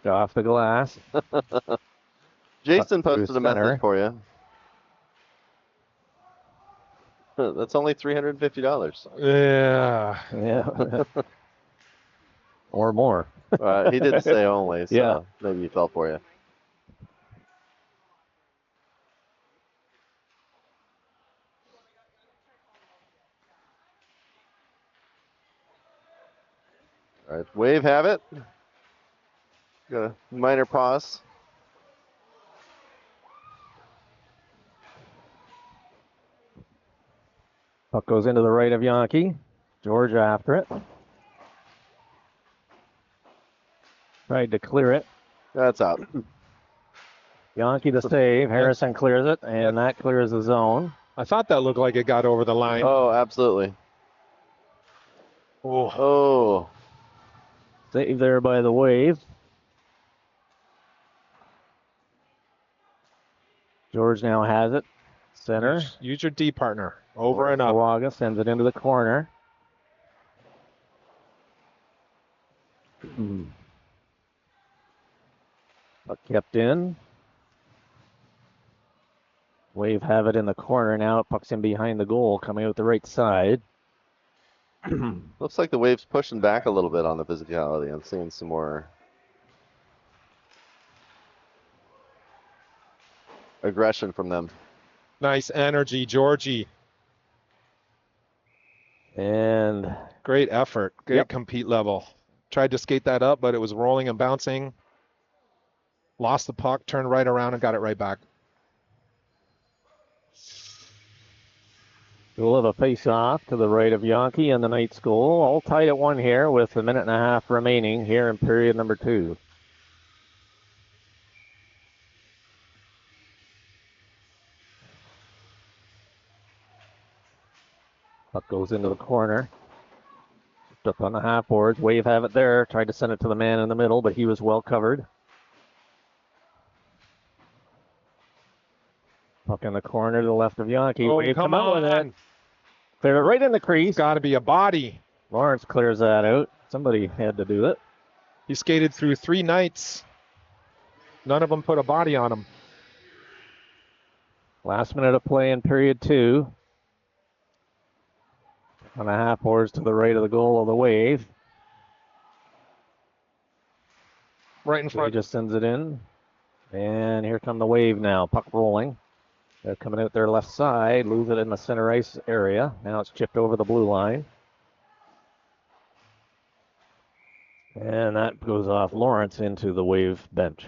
Off the glass. Jason Up through posted a center. message for you. That's only $350. Yeah. Yeah. Or more. He did say only, so Yeah. maybe he fell for you. All right, Wave have it. Got a minor pause. Puck goes into the right of Yankee. George after it. Tried to clear it. That's out. Yankee the save. Harrison clears it, and that clears the zone. I thought that looked like it got over the line. Oh, absolutely. Oh. Oh, Save there by the Wave. George now has it. Center. Use your D partner. Over and up. Kawaga sends it into the corner. Puck kept in. Wave have it in the corner now. Puck's in behind the goal, coming out the right side. looks like the Wave's pushing back a little bit on the physicality. I'm seeing some more aggression from them. Nice energy, Georgie. And Great effort. Great compete level. Tried to skate that up, but it was rolling and bouncing. Lost the puck, turned right around, and got it right back. we'll have a face-off to the right of Yankee and the Knights goal. All tied at 1 here with a minute and a half remaining here in period number 2. Puck goes into the corner. Up on the half boards. Wave have it there. Tried to send it to the man in the middle, but he was well covered. Puck in the corner to the left of Yankee. Oh, Wave come out with on. it. Clear it right in the crease. Got to be a body. Lawrence clears that out. Somebody had to do it. He skated through 3 Knights. None of them put a body on him. Last minute of play in period 2. On the half boards to the right of the goal of the Wave. Right in He front. just sends it in. And here come the Wave now. Puck rolling. They're coming out their left side, lose it in the center ice area. Now it's chipped over the blue line. And that goes off Lawrence into the Wave bench.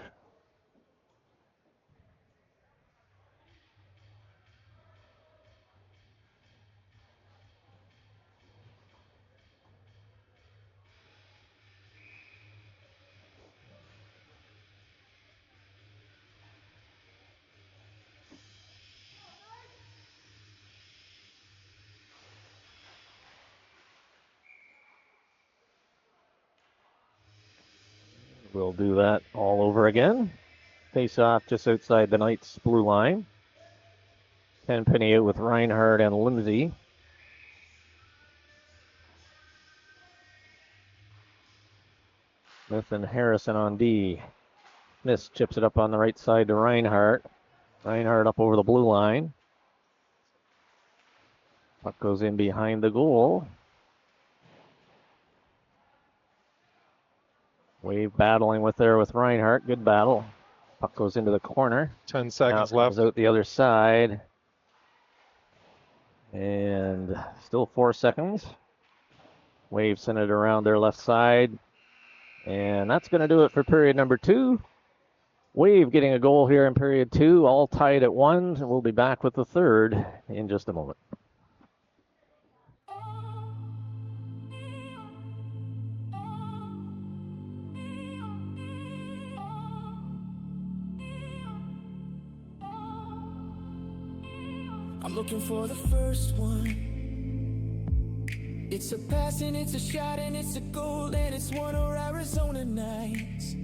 We'll do that all over again. Face off just outside the Knights' blue line. Tenpenny out with Reinhardt and Lindsay. Smith and Harrison on D. Smith chips it up on the right side to Reinhardt. Reinhardt up over the blue line. Puck goes in behind the goal. Wave battling with Reinhardt. Good battle. Puck goes into the corner. 10 seconds Now left. comes out the other side. And still 4 seconds. Wave sent it around their left side. And that's going to do it for period number 2. Wave getting a goal here in period 2, all tied at 1. And we'll be back with the third in just a moment. I'm looking for the first one. It's a pass and it's a shot and it's a goal and it's one of Arizona Knights.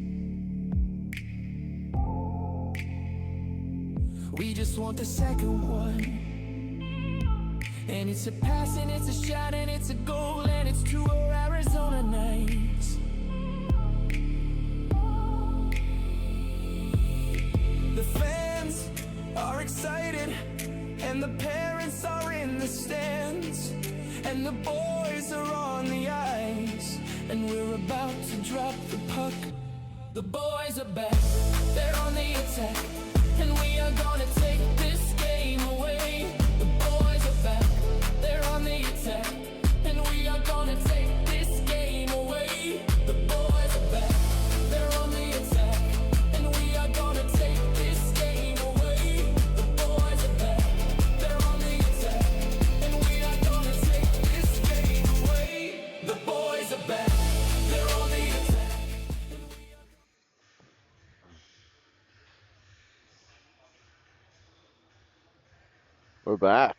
We just want the second one. And it's a pass and it's a shot and it's a goal and it's two of Arizona Knights. The fans are excited and the parents are in the stands and the boys are on the ice and we're about to drop the puck. The boys are back, they're on the attack and we are gonna take this game away. The boys are back, they're on the attack and we are gonna take this game away. The boys are back, they're on the attack and we are gonna take this game away. The boys are back, they're on the attack and we are gonna take this game away. The boys are back, they're on the attack. We're back.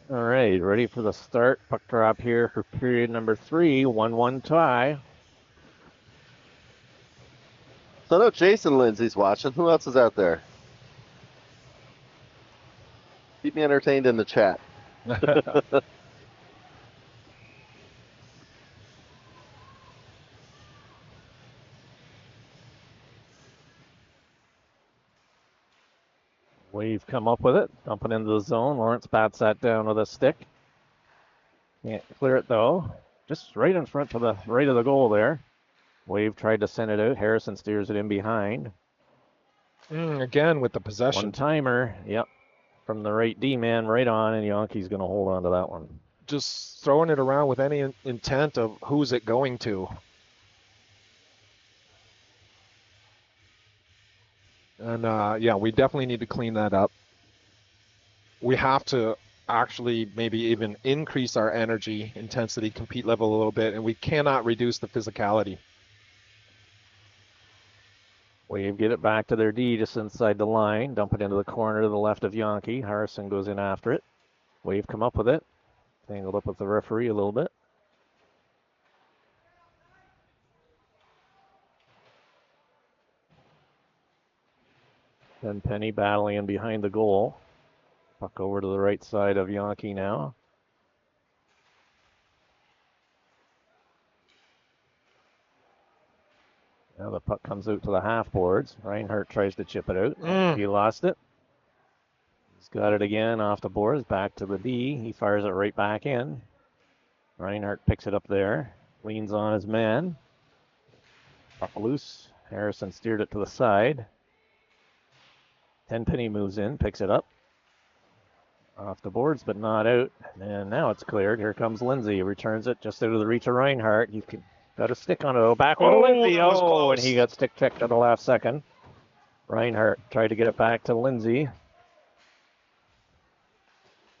All right, ready for the start. Puck drop here for period number 3, 1-1 tie. So I know Jason Lindsay's watching. Who else is out there? Keep me entertained in the chat. Wave come up with it, dumping into the zone. Lawrence bats that down with a stick. Can't clear it though. Just right in front to the right of the goal there. Wave tried to send it out. Harrison steers it in behind. Again with the possession. One-timer, yep. From the right D-man right on, and Yankee's going to hold on to that one. Just throwing it around with any intent of who's it going to. And yeah, we definitely need to clean that up. We have to actually maybe even increase our energy, intensity, compete level a little bit, and we cannot reduce the physicality. Wave get it back to their D just inside the line. Dump it into the corner to the left of Yankee. Harrison goes in after it. Wave come up with it. Tangled up with the referee a little bit. Then Penny battling in behind the goal. Puck over to the right side of Yankee now. Now the puck comes out to the half boards. Reinhardt tries to chip it out. He lost it. He's got it again off the boards, back to the D. He fires it right back in. Reinhardt picks it up there. Leans on his man. Puck loose. Harrison steered it to the side. Tenpenny moves in, picks it up. Off the boards, but not out. And now it's cleared. Here comes Lindsay. Returns it just out of the reach of Reinhardt. You can got a stick on it. Back with Lindsay. that was Oh, and close. he got stick checked at the last second. Reinhardt tried to get it back to Lindsay.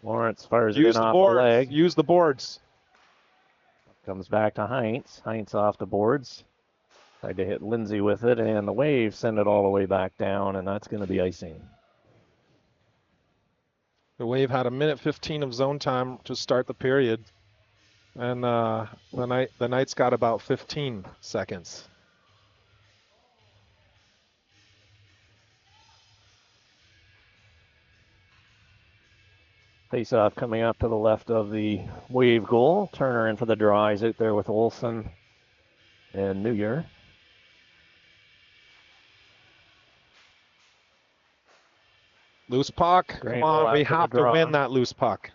Lawrence fires it Use in the off boards. the leg. Use the boards. Comes back to Heinz. Heinz off the boards. Tried to hit Lindsay with it, and the Wave send it all the way back down, and that's going to be icing. The Wave had 1:15 of zone time to start the period, and the Knights got about 15 seconds. Face-off coming up to the left of the Wave goal. Turner in for the draw. He's out there with Olsen and New Year. Loose puck. Great Come on, goal we after the have to draw. win that loose puck.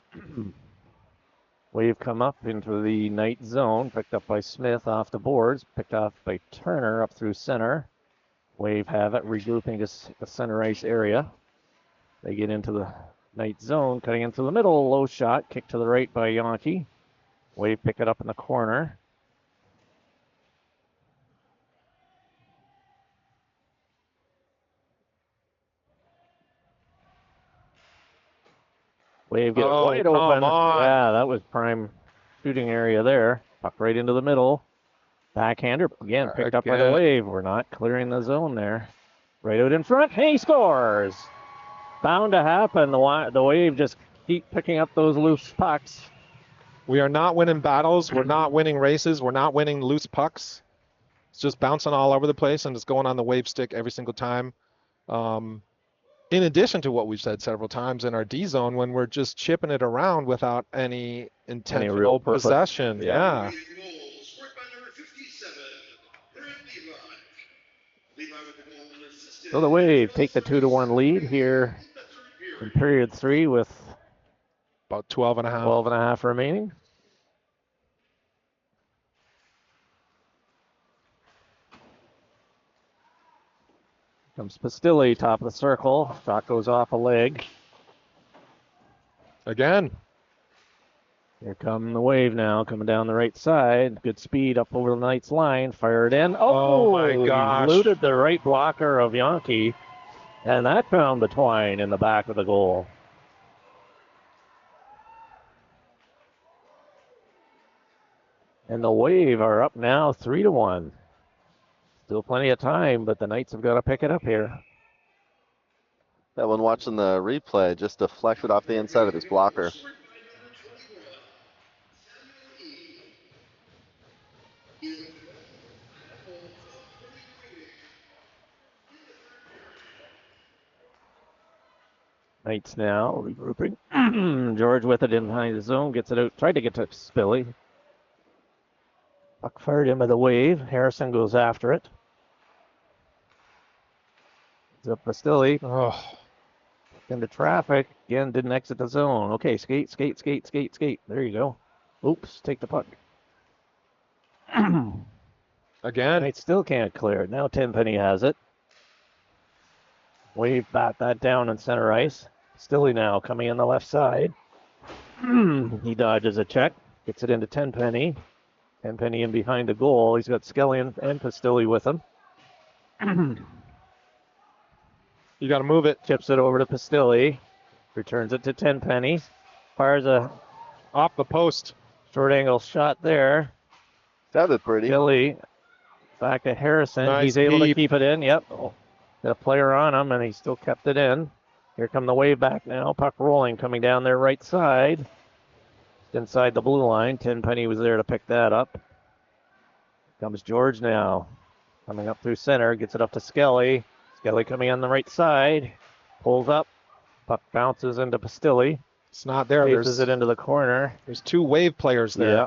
Wave come up into the Knight zone. Picked up by Smith off the boards. Picked off by Turner up through center. Wave have it, regrouping to the center ice area. They get into the Knight zone, cutting into the middle. Low shot, kick to the right by Yankee. Wave pick it up in the corner. Wave get Oh, wide come open. on. Yeah, that was prime shooting area there. Puck right into the middle. Backhander again picked up by the Again. Wave. We're not clearing the zone there. Right out in front. He scores. Bound to happen. The Wave just keep picking up those loose pucks. We are not winning battles. We're not winning races. We're not winning loose pucks. It's just bouncing all over the place, and it's going on the Wave stick every single time. In addition to what we've said several times in our D zone, when we're just chipping it around without any intentional real purpose. possession. Yeah. Yeah. So the Wave take the 2-1 lead here in period 3 with About 12 and a half. 12 and a half remaining. Comes Pastilli, top of the circle. Shot goes off a leg. Again. Here come the Wave now, coming down the right side. Good speed up over the Knights line. Fire it in. Oh, my he gosh. Looted the right blocker of Yankee. And that found the twine in the back of the goal. And the Wave are up now 3-1. Still plenty of time, but the Knights have got to pick it up here. That one watching the replay just deflected off the inside of his blocker. Knights now regrouping. George with it in behind the zone, gets it out, tried to get to Spilly. Puck fired in by the Wave. Harrison goes after it. It's up Pastilli. Oh, Into traffic. Again, didn't exit the zone. Okay, skate. There you go. Oops, take the puck. again. Knights still can't clear it. Now Tenpenny has it. Wave bat that down in center ice. Stilly now coming in the left side. He dodges a check. Gets it into Tenpenny. Tenpenny in behind the goal. He's got Skelly and Pastilli with him. You got to move it. Chips it over to Pastilli. Returns it to Tenpenny. Fires a Off the post. short angle shot there. Sounded pretty. Billy back to Harrison. Nice He's able to keep. keep it in. Yep. The player on him, and he still kept it in. Here come the Wave back now. Puck rolling, coming down their right side. Inside the blue line. Tenpenny was there to pick that up. Comes George now. Coming up through center. Gets it up to Skelly. Skelly coming on the right side. Pulls up. Puck bounces into Pastilli. It's not there. Chases it into the corner. There's two Wave players there. Yeah.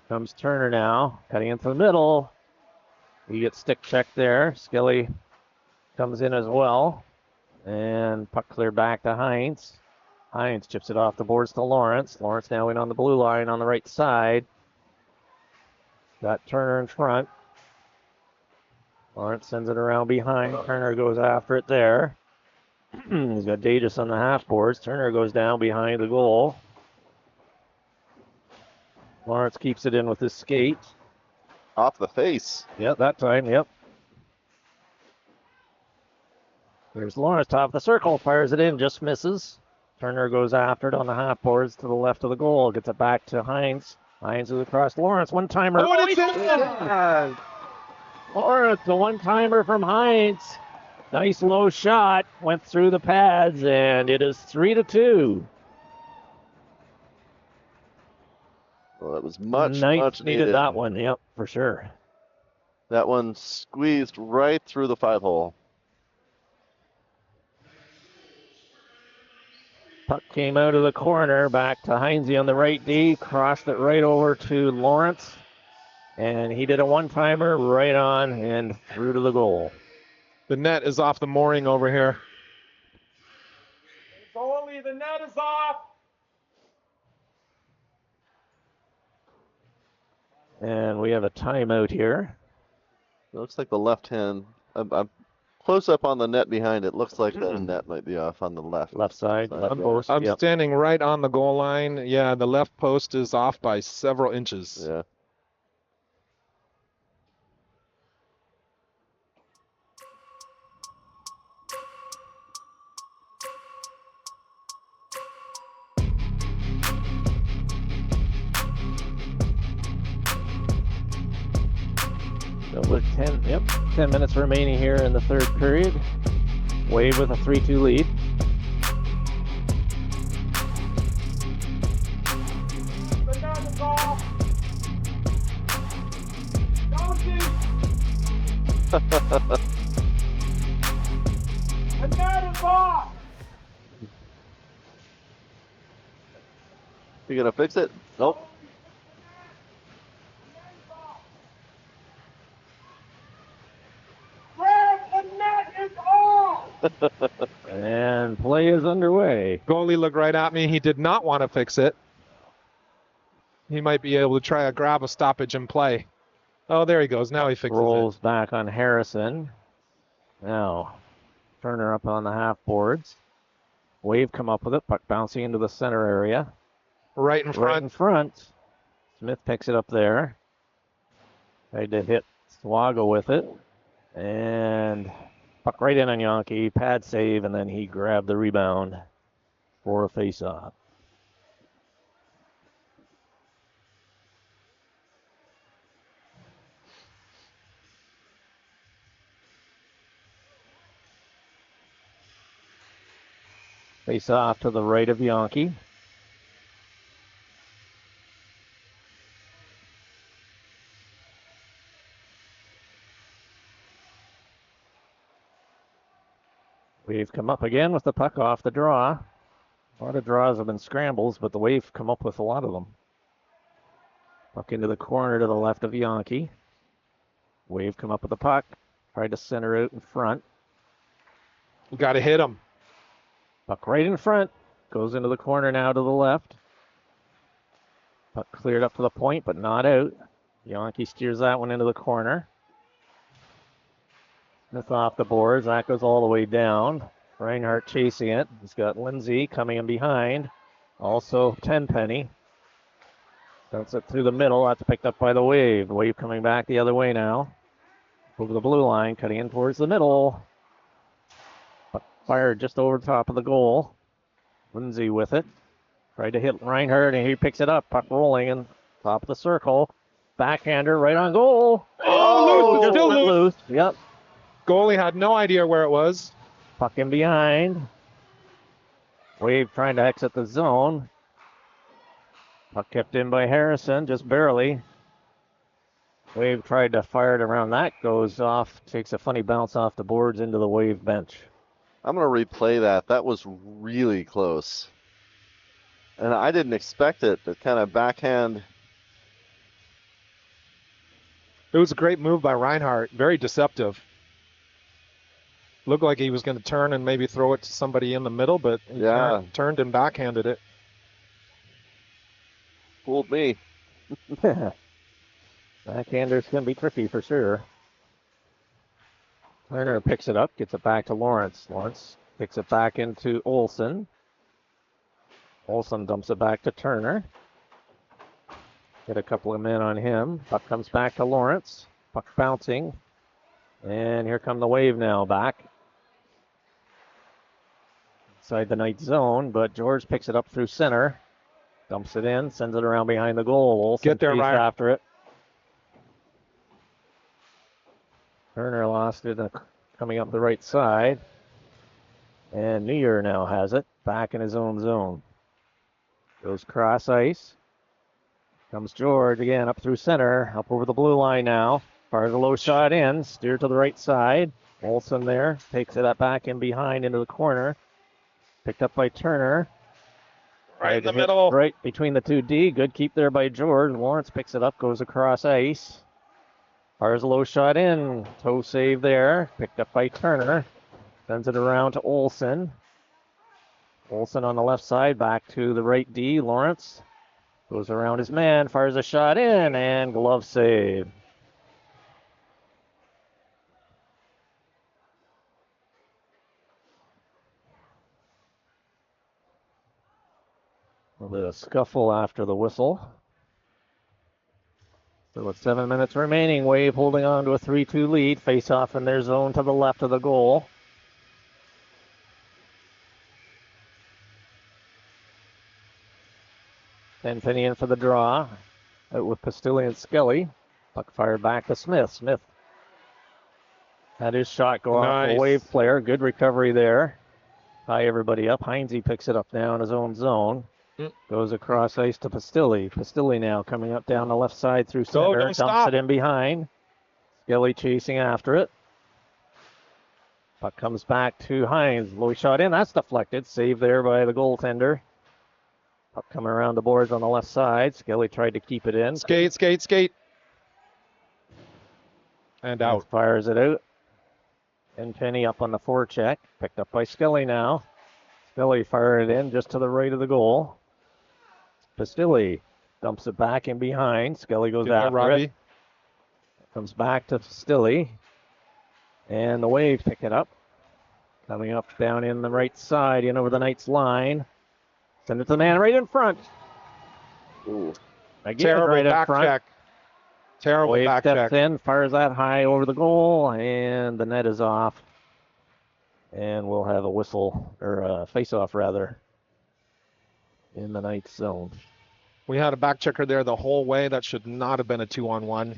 Comes Turner now, cutting into the middle. He gets stick checked there. Skelly comes in as well. And puck cleared back to Heinz. Heinz chips it off the boards to Lawrence. Lawrence now in on the blue line on the right side. Got Turner in front. Lawrence sends it around behind. Turner goes after it there. He's got Davis on the half boards. Turner goes down behind the goal. Lawrence keeps it in with his skate. Off the face. Yep, that time, yep. Here's Lawrence, top of the circle, fires it in, just misses. Turner goes after it on the half boards to the left of the goal, gets it back to Hines. Hines is across Lawrence, one-timer. Oh, it's in! Lawrence, a one-timer from Hines. Nice low shot, went through the pads, and it is 3-2. Well, that was much Knights needed. that one, yep, for sure. That one squeezed right through the 5-hole. Puck came out of the corner, back to Heinze on the right D, crossed it right over to Lawrence, and he did a one-timer right on and through to the goal. The net is off the mooring over here. Goalie, the net is off. And we have a timeout here. It looks like the left hand. I'm close up on the net behind it. Looks like the net might be off on the left. Left side, left I'm, post. I'm Yep. standing right on the goal line. Yeah, the left post is off by several inches. Yeah. So with 10 minutes remaining here in the third period. Wave with a 3-2 lead. The net is off. The net is off. You gonna fix it? Nope. The net is off. And play is underway. Goalie looked right at me. He did not want to fix it. He might be able to try to grab a stoppage and play. Oh, there he goes. Now he fixes Rolls back on Harrison. Now, Turner up on the half boards. Wave come up with it. Puck bouncing into the center area. it. Right in front. Right in front. Smith picks it up there. Tried to hit Swago with it. And puck right in on Yankee. Pad save, and then he grabbed the rebound for a face-off. Face off to the right of Yankee. Wave come up again with the puck off the draw. A lot of draws have been scrambles, but the Wave come up with a lot of them. Puck into the corner to the left of Yankee. Wave come up with the puck. Tried to center out in front. We got to hit him. Puck right in front. Goes into the corner now to the left. Puck cleared up to the point, but not out. Yankee steers that one into the corner. Smith off the boards. That goes all the way down. Reinhardt chasing it. He's got Lindsay coming in behind. Also Tenpenny. Dumps it through the middle. That's picked up by the Wave. The Wave coming back the other way now. Over the blue line, cutting in towards the middle. Puck fired just over top of the goal. Lindsay with it. Tried to hit Reinhardt, and he picks it up. Puck rolling in top of the circle. Backhander right on goal. Oh, loose. Just Still went loose. loose. Yep. Goalie had no idea where it was. Puck in behind. Wave trying to exit the zone. Puck kept in by Harrison, just barely. Wave tried to fire it around. That goes off, takes a funny bounce off the boards into the Wave bench. I'm gonna replay that. That was really close. And I didn't expect it. The kind of backhand. It was a great move by Reinhardt. Very deceptive. Looked like he was going to turn and maybe throw it to somebody in the middle, but he turned and backhanded it. Fooled me. Backhanders can be tricky for sure. Turner picks it up, gets it back to Lawrence. Lawrence picks it back into Olson. Olson dumps it back to Turner. Get a couple of men on him. Puck comes back to Lawrence. Puck bouncing. And here come the Wave now back. Inside the Knights zone, but George picks it up through center. Dumps it in, sends it around behind the goal. Olsen Get there, Ryan. after it. Turner lost it coming up the right side. And New Year now has it. Back in his own zone. Goes cross ice. Comes George again up through center. Up over the blue line now. Fires a low shot in. Steered to the right side. Olsen there. Takes it back in behind into the corner. Picked up by Turner. Right in the middle. Right between the two D. Good keep there by George. Lawrence picks it up. Goes across ice. Fires a low shot in. Toe save there. Picked up by Turner. Sends it around to Olsen. Olsen on the left side. Back to the right D. Lawrence goes around his man. Fires a shot in. And glove save. A little bit of scuffle after the whistle. So with 7 minutes remaining, Wave holding on to a 3-2 lead. Face off in their zone to the left of the goal. Penny in for the draw. Out with Pastilli and Skelly. Puck fired back to Smith. Smith had his shot go off a Wave player. Good recovery there. Tie everybody up. Heinze picks it up now in his own zone. Goes across ice to Pastilli. Pastilli now coming up down the left side through center. Dumps it in behind. Skelly chasing after it. Puck comes back to Hines. Low shot in. That's deflected. Saved there by the goaltender. Puck coming around the boards on the left side. Skelly tried to keep it in. Skate, skate, skate. And out. Fires it out. And Penny up on the forecheck. Picked up by Skelly now. Skelly fired it in just to the right of the goal. Pastilli dumps it back in behind. Skelly goes after it. Comes back to Pastilli. And the Wave pick it up. Coming up down in the right side, in over the Knights line. Send it to the man right in front. Ooh. Again, Terrible right back up front. check. Terrible Wave back steps check. in, fires that high over the goal, and the net is off. And we'll have a whistle, or a face-off rather, in the Knights zone. We had a back checker there the whole way. That should not have been a 2-on-1.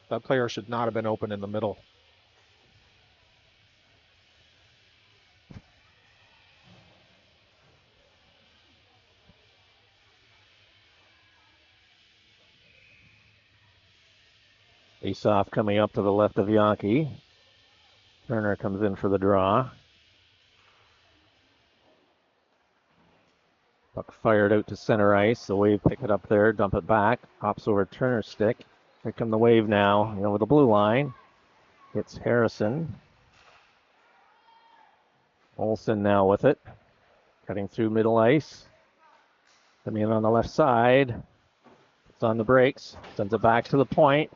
That player should not have been open in the middle. Face-off coming up to the left of Yankee. Turner comes in for the draw. Puck fired out to center ice. The Wave pick it up there, dump it back. Hops over Turner's stick. Here come the Wave now, over the blue line. Hits Harrison. Olsen now with it. Cutting through middle ice. Coming in on the left side. It's on the brakes. Sends it back to the point.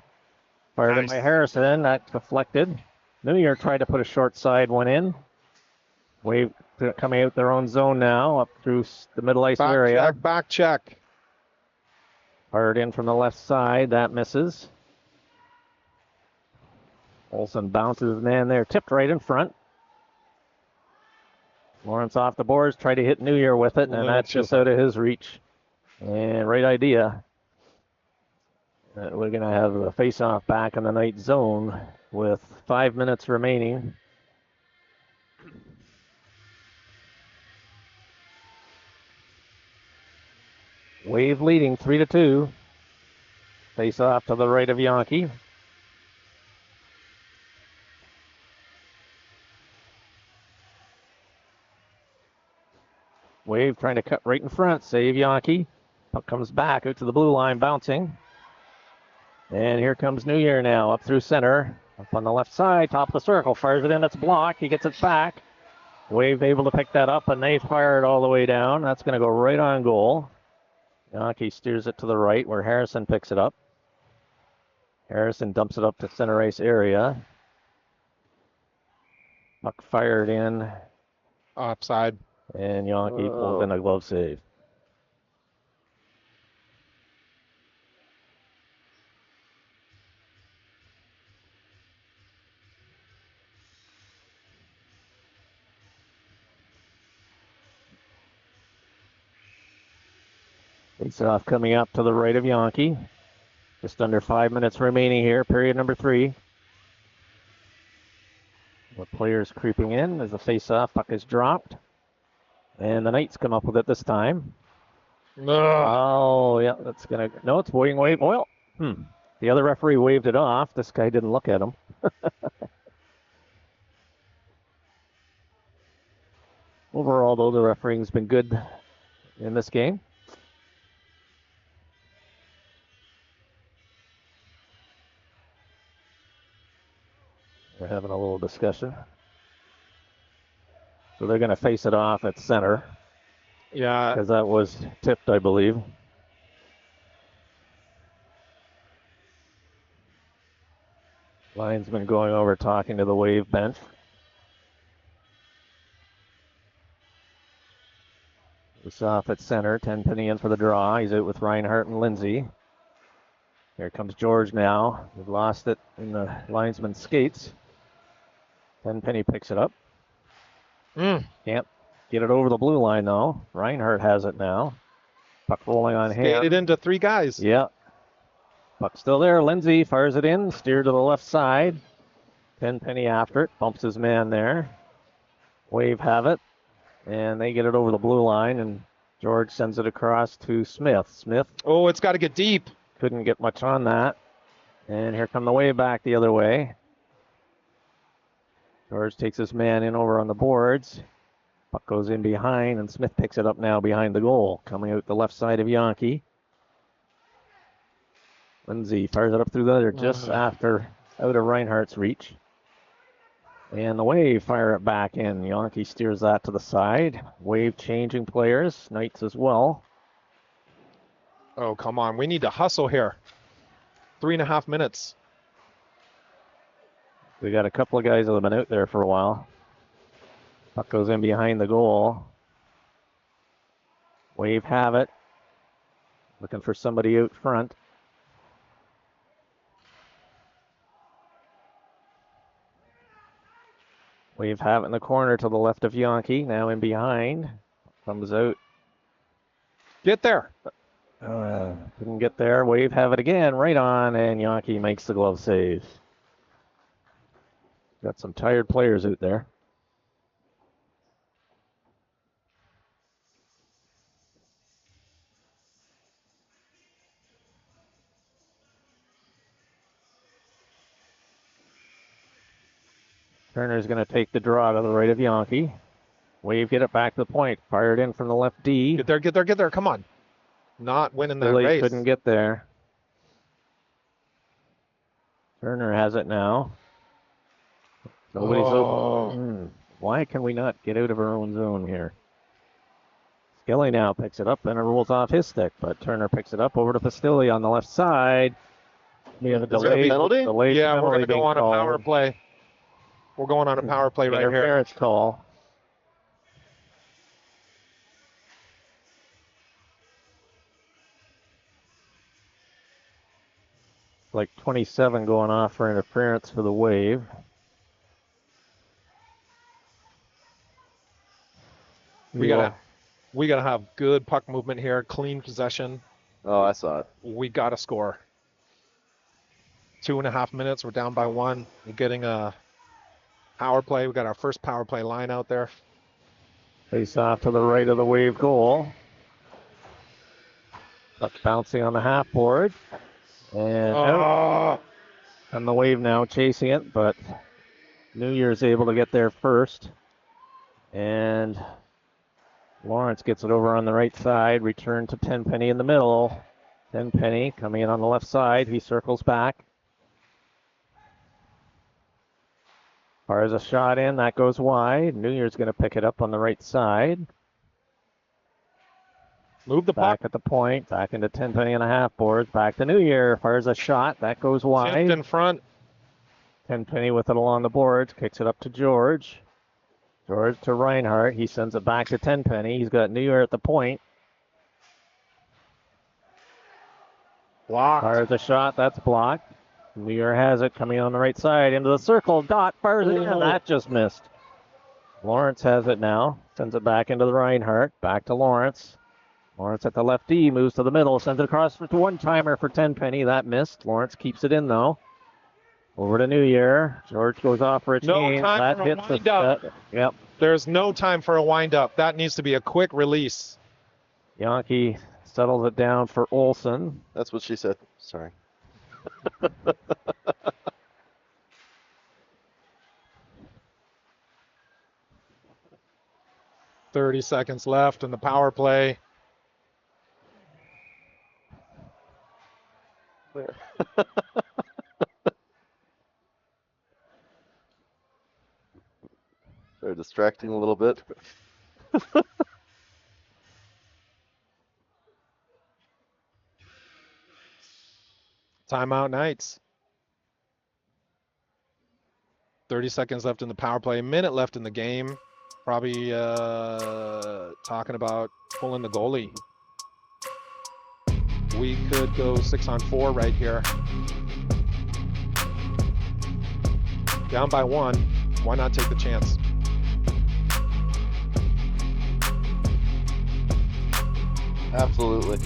Fired in by Harrison. That deflected. New Year tried to put a short side one in. Wave coming out their own zone now, up through the middle ice area. Back check. Fired in from the left side. That misses. Olsen bounces his man there. Tipped right in front. Lawrence off the boards. Tried to hit New Year with it, and that's just out of his reach. And right idea. We're going to have a face-off back in the Knight zone with 5 minutes remaining. Wave leading 3-2. Face-off to the right of Yankee. Wave trying to cut right in front. Save Yankee. Puck comes back out to the blue line, bouncing. And here comes New Year now, up through center. Up on the left side, top of the circle. Fires it in, it's blocked. He gets it back. Wave able to pick that up, and they fire it all the way down. That's going to go right on goal. Yankee steers it to the right, where Harrison picks it up. Harrison dumps it up to center ice area. Puck fired in, Offside. and Yankee pulls in a glove save. Face-off coming up to the right of Yankee. Just under 5 minutes remaining here, period number 3. The players creeping in as the face-off puck is dropped. And the Knights come up with it this time. Ugh. Oh, yeah, that's going to... No, it's waiting. Well, the other referee waved it off. This guy didn't look at him. Overall, though, the refereeing's been good in this game. We're having a little discussion. So they're going to face it off at center. Yeah. Because that was tipped, I believe. Linesman going over talking to the Wave bench. It's off at center. Tenpenny in for the draw. He's out with Reinhardt and Lindsay. Here comes George now. We've lost it in the linesman's skates. Tenpenny picks it up. Can't get it over the blue line, though. Reinhardt has it now. Puck rolling on hand. Skated into 3 guys. Yeah. Puck still there. Lindsay fires it in. Steered to the left side. Tenpenny after it. Bumps his man there. Wave have it. And they get it over the blue line. And George sends it across to Smith. Smith. Oh, it's got to get deep. Couldn't get much on that. And here come the Wave back the other way. George takes his man in over on the boards. Puck goes in behind, and Smith picks it up now behind the goal. Coming out the left side of Yankee. Lindsay fires it up through the other just after out of Reinhardt's reach. And the Wave fire it back in. Yankee steers that to the side. Wave changing players. Knights as well. Oh, come on. We need to hustle here. 3.5 minutes. We got a couple of guys that have been out there for a while. Puck goes in behind the goal. Wave have it. Looking for somebody out front. Wave have it in the corner to the left of Yankee. Now in behind. Comes out. Get there. Couldn't get there. Wave have it again. Right on. And Yankee makes the glove save. Got some tired players out there. Turner's going to take the draw to the right of Yankee. Wave get it back to the point. Fired in from the left D. Get there, get there, get there. Come on. Not winning that Billy race. couldn't get there. Turner has it now. Nobody's open. Why can we not get out of our own zone here? Skelly now picks it up and it rolls off his stick, but Turner picks it up over to Pastilli on the left side. We have a delayed penalty? Yeah, we're penalty going to being go on a called. power play. We're going on a power play right here. Interference call. Like 27 going off for interference for the Wave. We gotta have good puck movement here, clean possession. Oh, I saw it. We gotta score. 2.5 minutes. We're down by 1. We're getting a power play. We got our first power play line out there. Face off to the right of the Wave goal. Puck bouncing on the half board. And out. And the Wave now chasing it, but New Year's able to get there first. And Lawrence gets it over on the right side. Return to Tenpenny in the middle. Tenpenny coming in on the left side. He circles back. Fires a shot in. That goes wide. New Year's going to pick it up on the right side. Move the Back puck. at the point. Back into Tenpenny and a half boards. Back to New Year. Fires a shot. That goes wide. Shift in front. Tenpenny with it along the boards. Kicks it up to George. George to Reinhardt. He sends it back to Tenpenny. He's got New Year at the point. Blocked. Fires a shot. That's blocked. New Year has it coming on the right side into the circle. Dot fires it in. That just missed. Lawrence has it now. Sends it back into the Reinhardt. Back to Lawrence. Lawrence at the left D. Moves to the middle. Sends it across for one-timer for Tenpenny. That missed. Lawrence keeps it in, though. Over to New Year. George goes off for a change. That hits the... Yep. There's no time for a wind-up. That needs to be a quick release. Yankee settles it down for Olsen. That's what she said. Sorry. 30 seconds left in the power play. They're distracting a little bit. Timeout Knights. 30 seconds left in the power play. A minute left in the game. Probably talking about pulling the goalie. We could go 6-on-4 right here. Down by 1. Why not take the chance? Absolutely.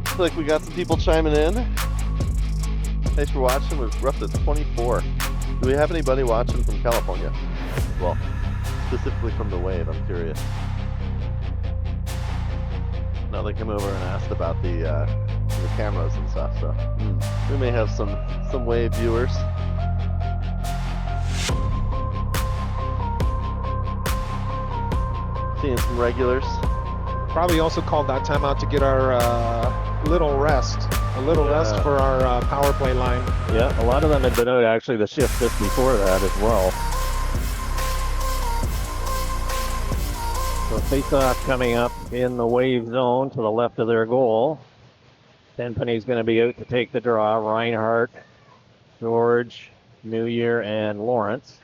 Looks like we got some people chiming in. Thanks for watching. We're up to 24. Do we have anybody watching from California? Well, specifically from the Wave, I'm curious. No, they came over and asked about the cameras and stuff, so we may have some Wave viewers. Seeing some regulars. Probably also called that timeout to get our little rest. A little rest for our power play line. Yeah, a lot of them had been out actually the shift just before that as well. So face-off coming up in the Wave zone to the left of their goal. Tenpenny's going to be out to take the draw. Reinhardt, George, New Year, and Lawrence.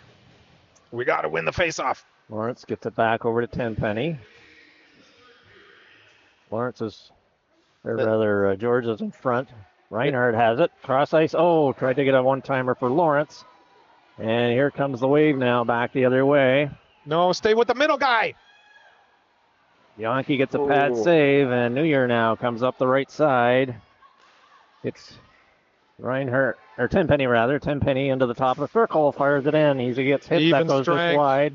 We got to win the face-off. Lawrence gets it back over to Tenpenny. Lawrence is, or rather, George is in front. Reinhardt has it. Cross ice. Oh, tried to get a one-timer for Lawrence. And here comes the Wave now back the other way. No, stay with the middle guy. Yankee gets a pad save, and New Year now comes up the right side. It's Reinhardt, or Tenpenny rather. Tenpenny into the top of the circle, fires it in. He gets hit, Even that goes just wide.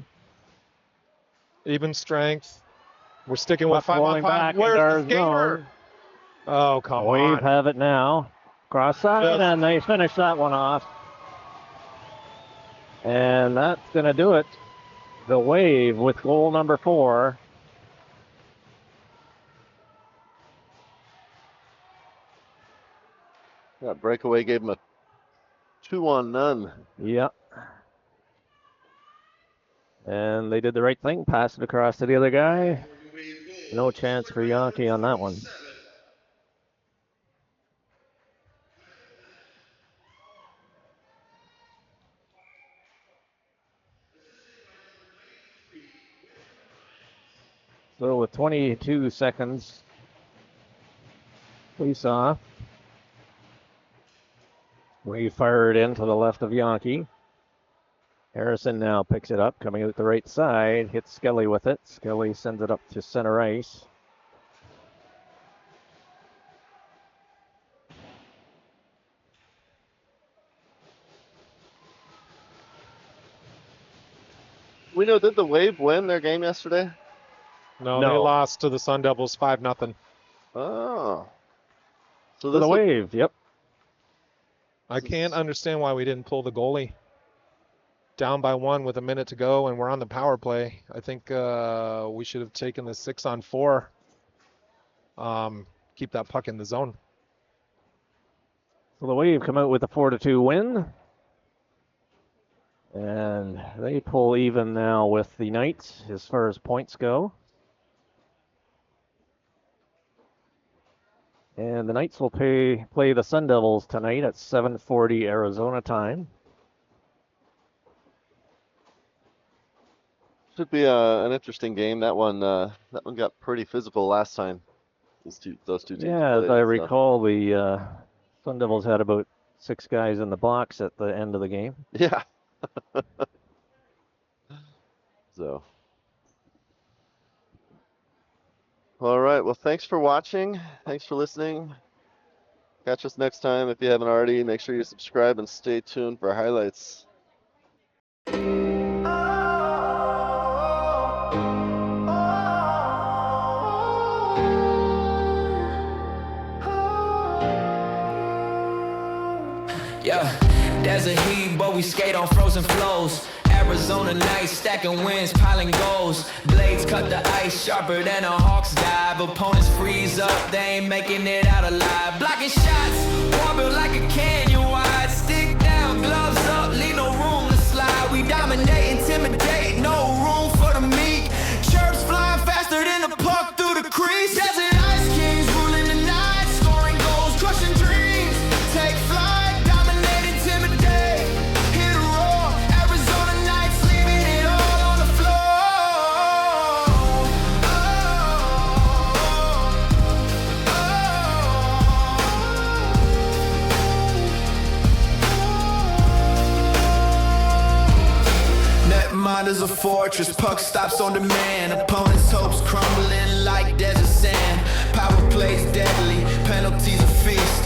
Even strength. We're sticking with Puck going 5-on-5. back Where's into the our skater? zone. Oh, come Wave on. have it now. Cross side, and they finish that one off. And that's going to do it. The Wave with goal number 4. That breakaway gave him a 2-on-none. Yep. And they did the right thing, passed it across to the other guy. No chance for Yankee on that one. So with 22 seconds, face off. We fire it in to the left of Yankee. Harrison now picks it up, coming out the right side, hits Skelly with it. Skelly sends it up to center ice. We know, did the Wave win their game yesterday? No, they lost to the Sun Devils 5-0. Oh. So For this the Wave, yep. I can't understand why we didn't pull the goalie. Down by 1 with a minute to go, and we're on the power play. I think we should have taken the 6-on-4. Keep that puck in the zone. So the Wave come out with a 4-2 win. And they pull even now with the Knights as far as points go. And the Knights will play the Sun Devils tonight at 7:40 Arizona time. Should be an interesting game. That one got pretty physical last time. Those two teams Yeah, as played, I so. recall, the Sun Devils had about 6 guys in the box at the end of the game. Yeah. So. All right. Well, thanks for watching. Thanks for listening. Catch us next time. If you haven't already, make sure you subscribe and stay tuned for highlights. Yeah, there's a heat, but we skate on frozen flows. Arizona nights, stacking wins, piling goals. Blades cut the ice sharper than a hawk's dive. Opponents freeze up, they ain't making it out alive. Blocking shots, warbler like a canyon wide. Stick down, gloves up, leave no room to slide. We dominate, intimidate, no room for the meek. Chirps flying faster than the puck through the crease. Desert Ice Kings ruling the night, scoring goals, crushing dreams. Take flight. Mind is a fortress, puck stops on demand. Opponents' hopes crumbling like desert sand. Power plays deadly, penalties a feast.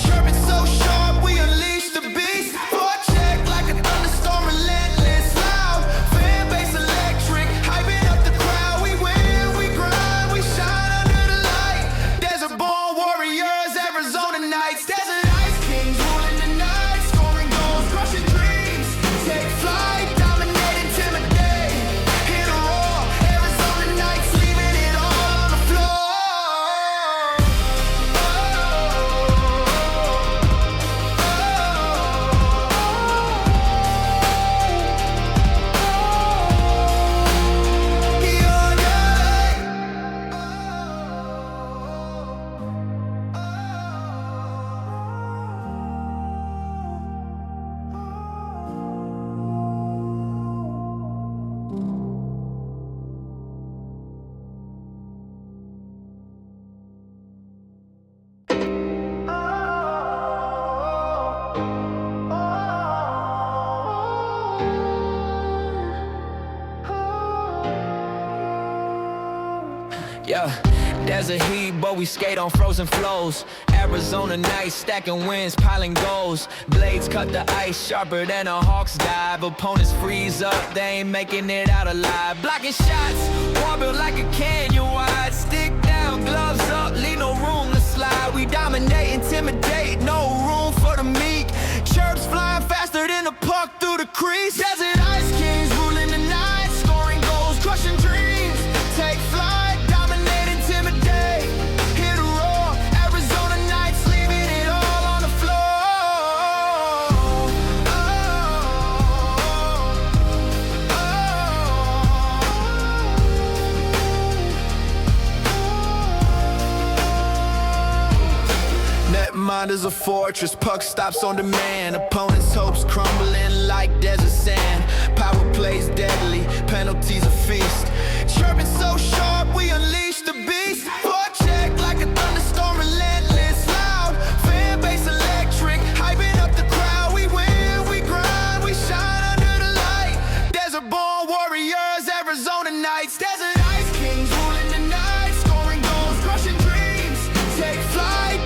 Chirping so sharp, we unleash the beast. Forecheck like a thunderstorm, relentless, loud. Fan base electric, hyping up the crowd. We win, we grind, we shine under the light. Desert-born warriors, Arizona Knights. Desert Ice Kings ruling the night, scoring goals, crushing dreams. Take flight. Yeah, there's a heat, but we skate on frozen flows. Arizona nights, stacking wins, piling goals. Blades cut the ice sharper than a hawk's dive. Opponents freeze up, they ain't making it out alive. Blocking shots, warbler like a canyon wide. Stick down, gloves up, leave no room to slide. We dominate, intimidate, no room for the meek. Chirps flying faster than the puck through the crease. Desert Ice Kings ruling the night, scoring goals, crushing dreams. Take flight. Mind is a fortress, puck stops on demand. Opponents' hopes crumbling like desert sand. Power plays deadly, penalties a feast. Chirping so sharp, we unleash the beast. Forecheck like a thunderstorm, relentless, loud. Fan base electric, hyping up the crowd. We win, we grind, we shine under the light. Desert-born warriors, Arizona Knights. Desert Ice Kings ruling the night, scoring goals, crushing dreams. Take flight.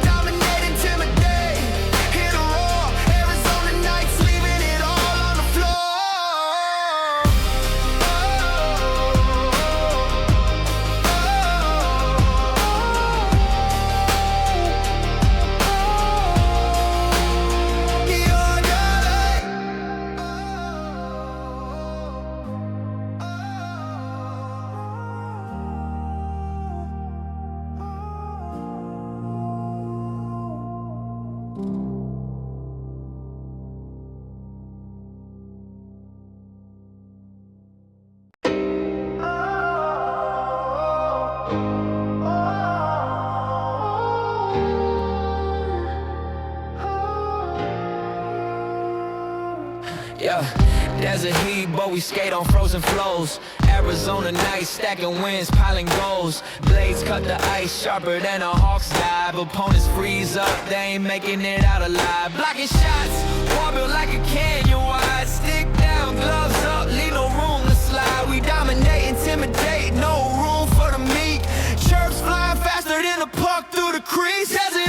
Yeah, desert heat, but we skate on frozen flows. Arizona nights, stacking wins, piling goals. Blades cut the ice sharper than a hawk's dive. Opponents freeze up, they ain't making it out alive. Blocking shots, wall built like a canyon wide. Stick down, gloves up, leave no room to slide. We dominate, intimidate, no room for the meek. Chirps flying faster than the puck through the crease. Desert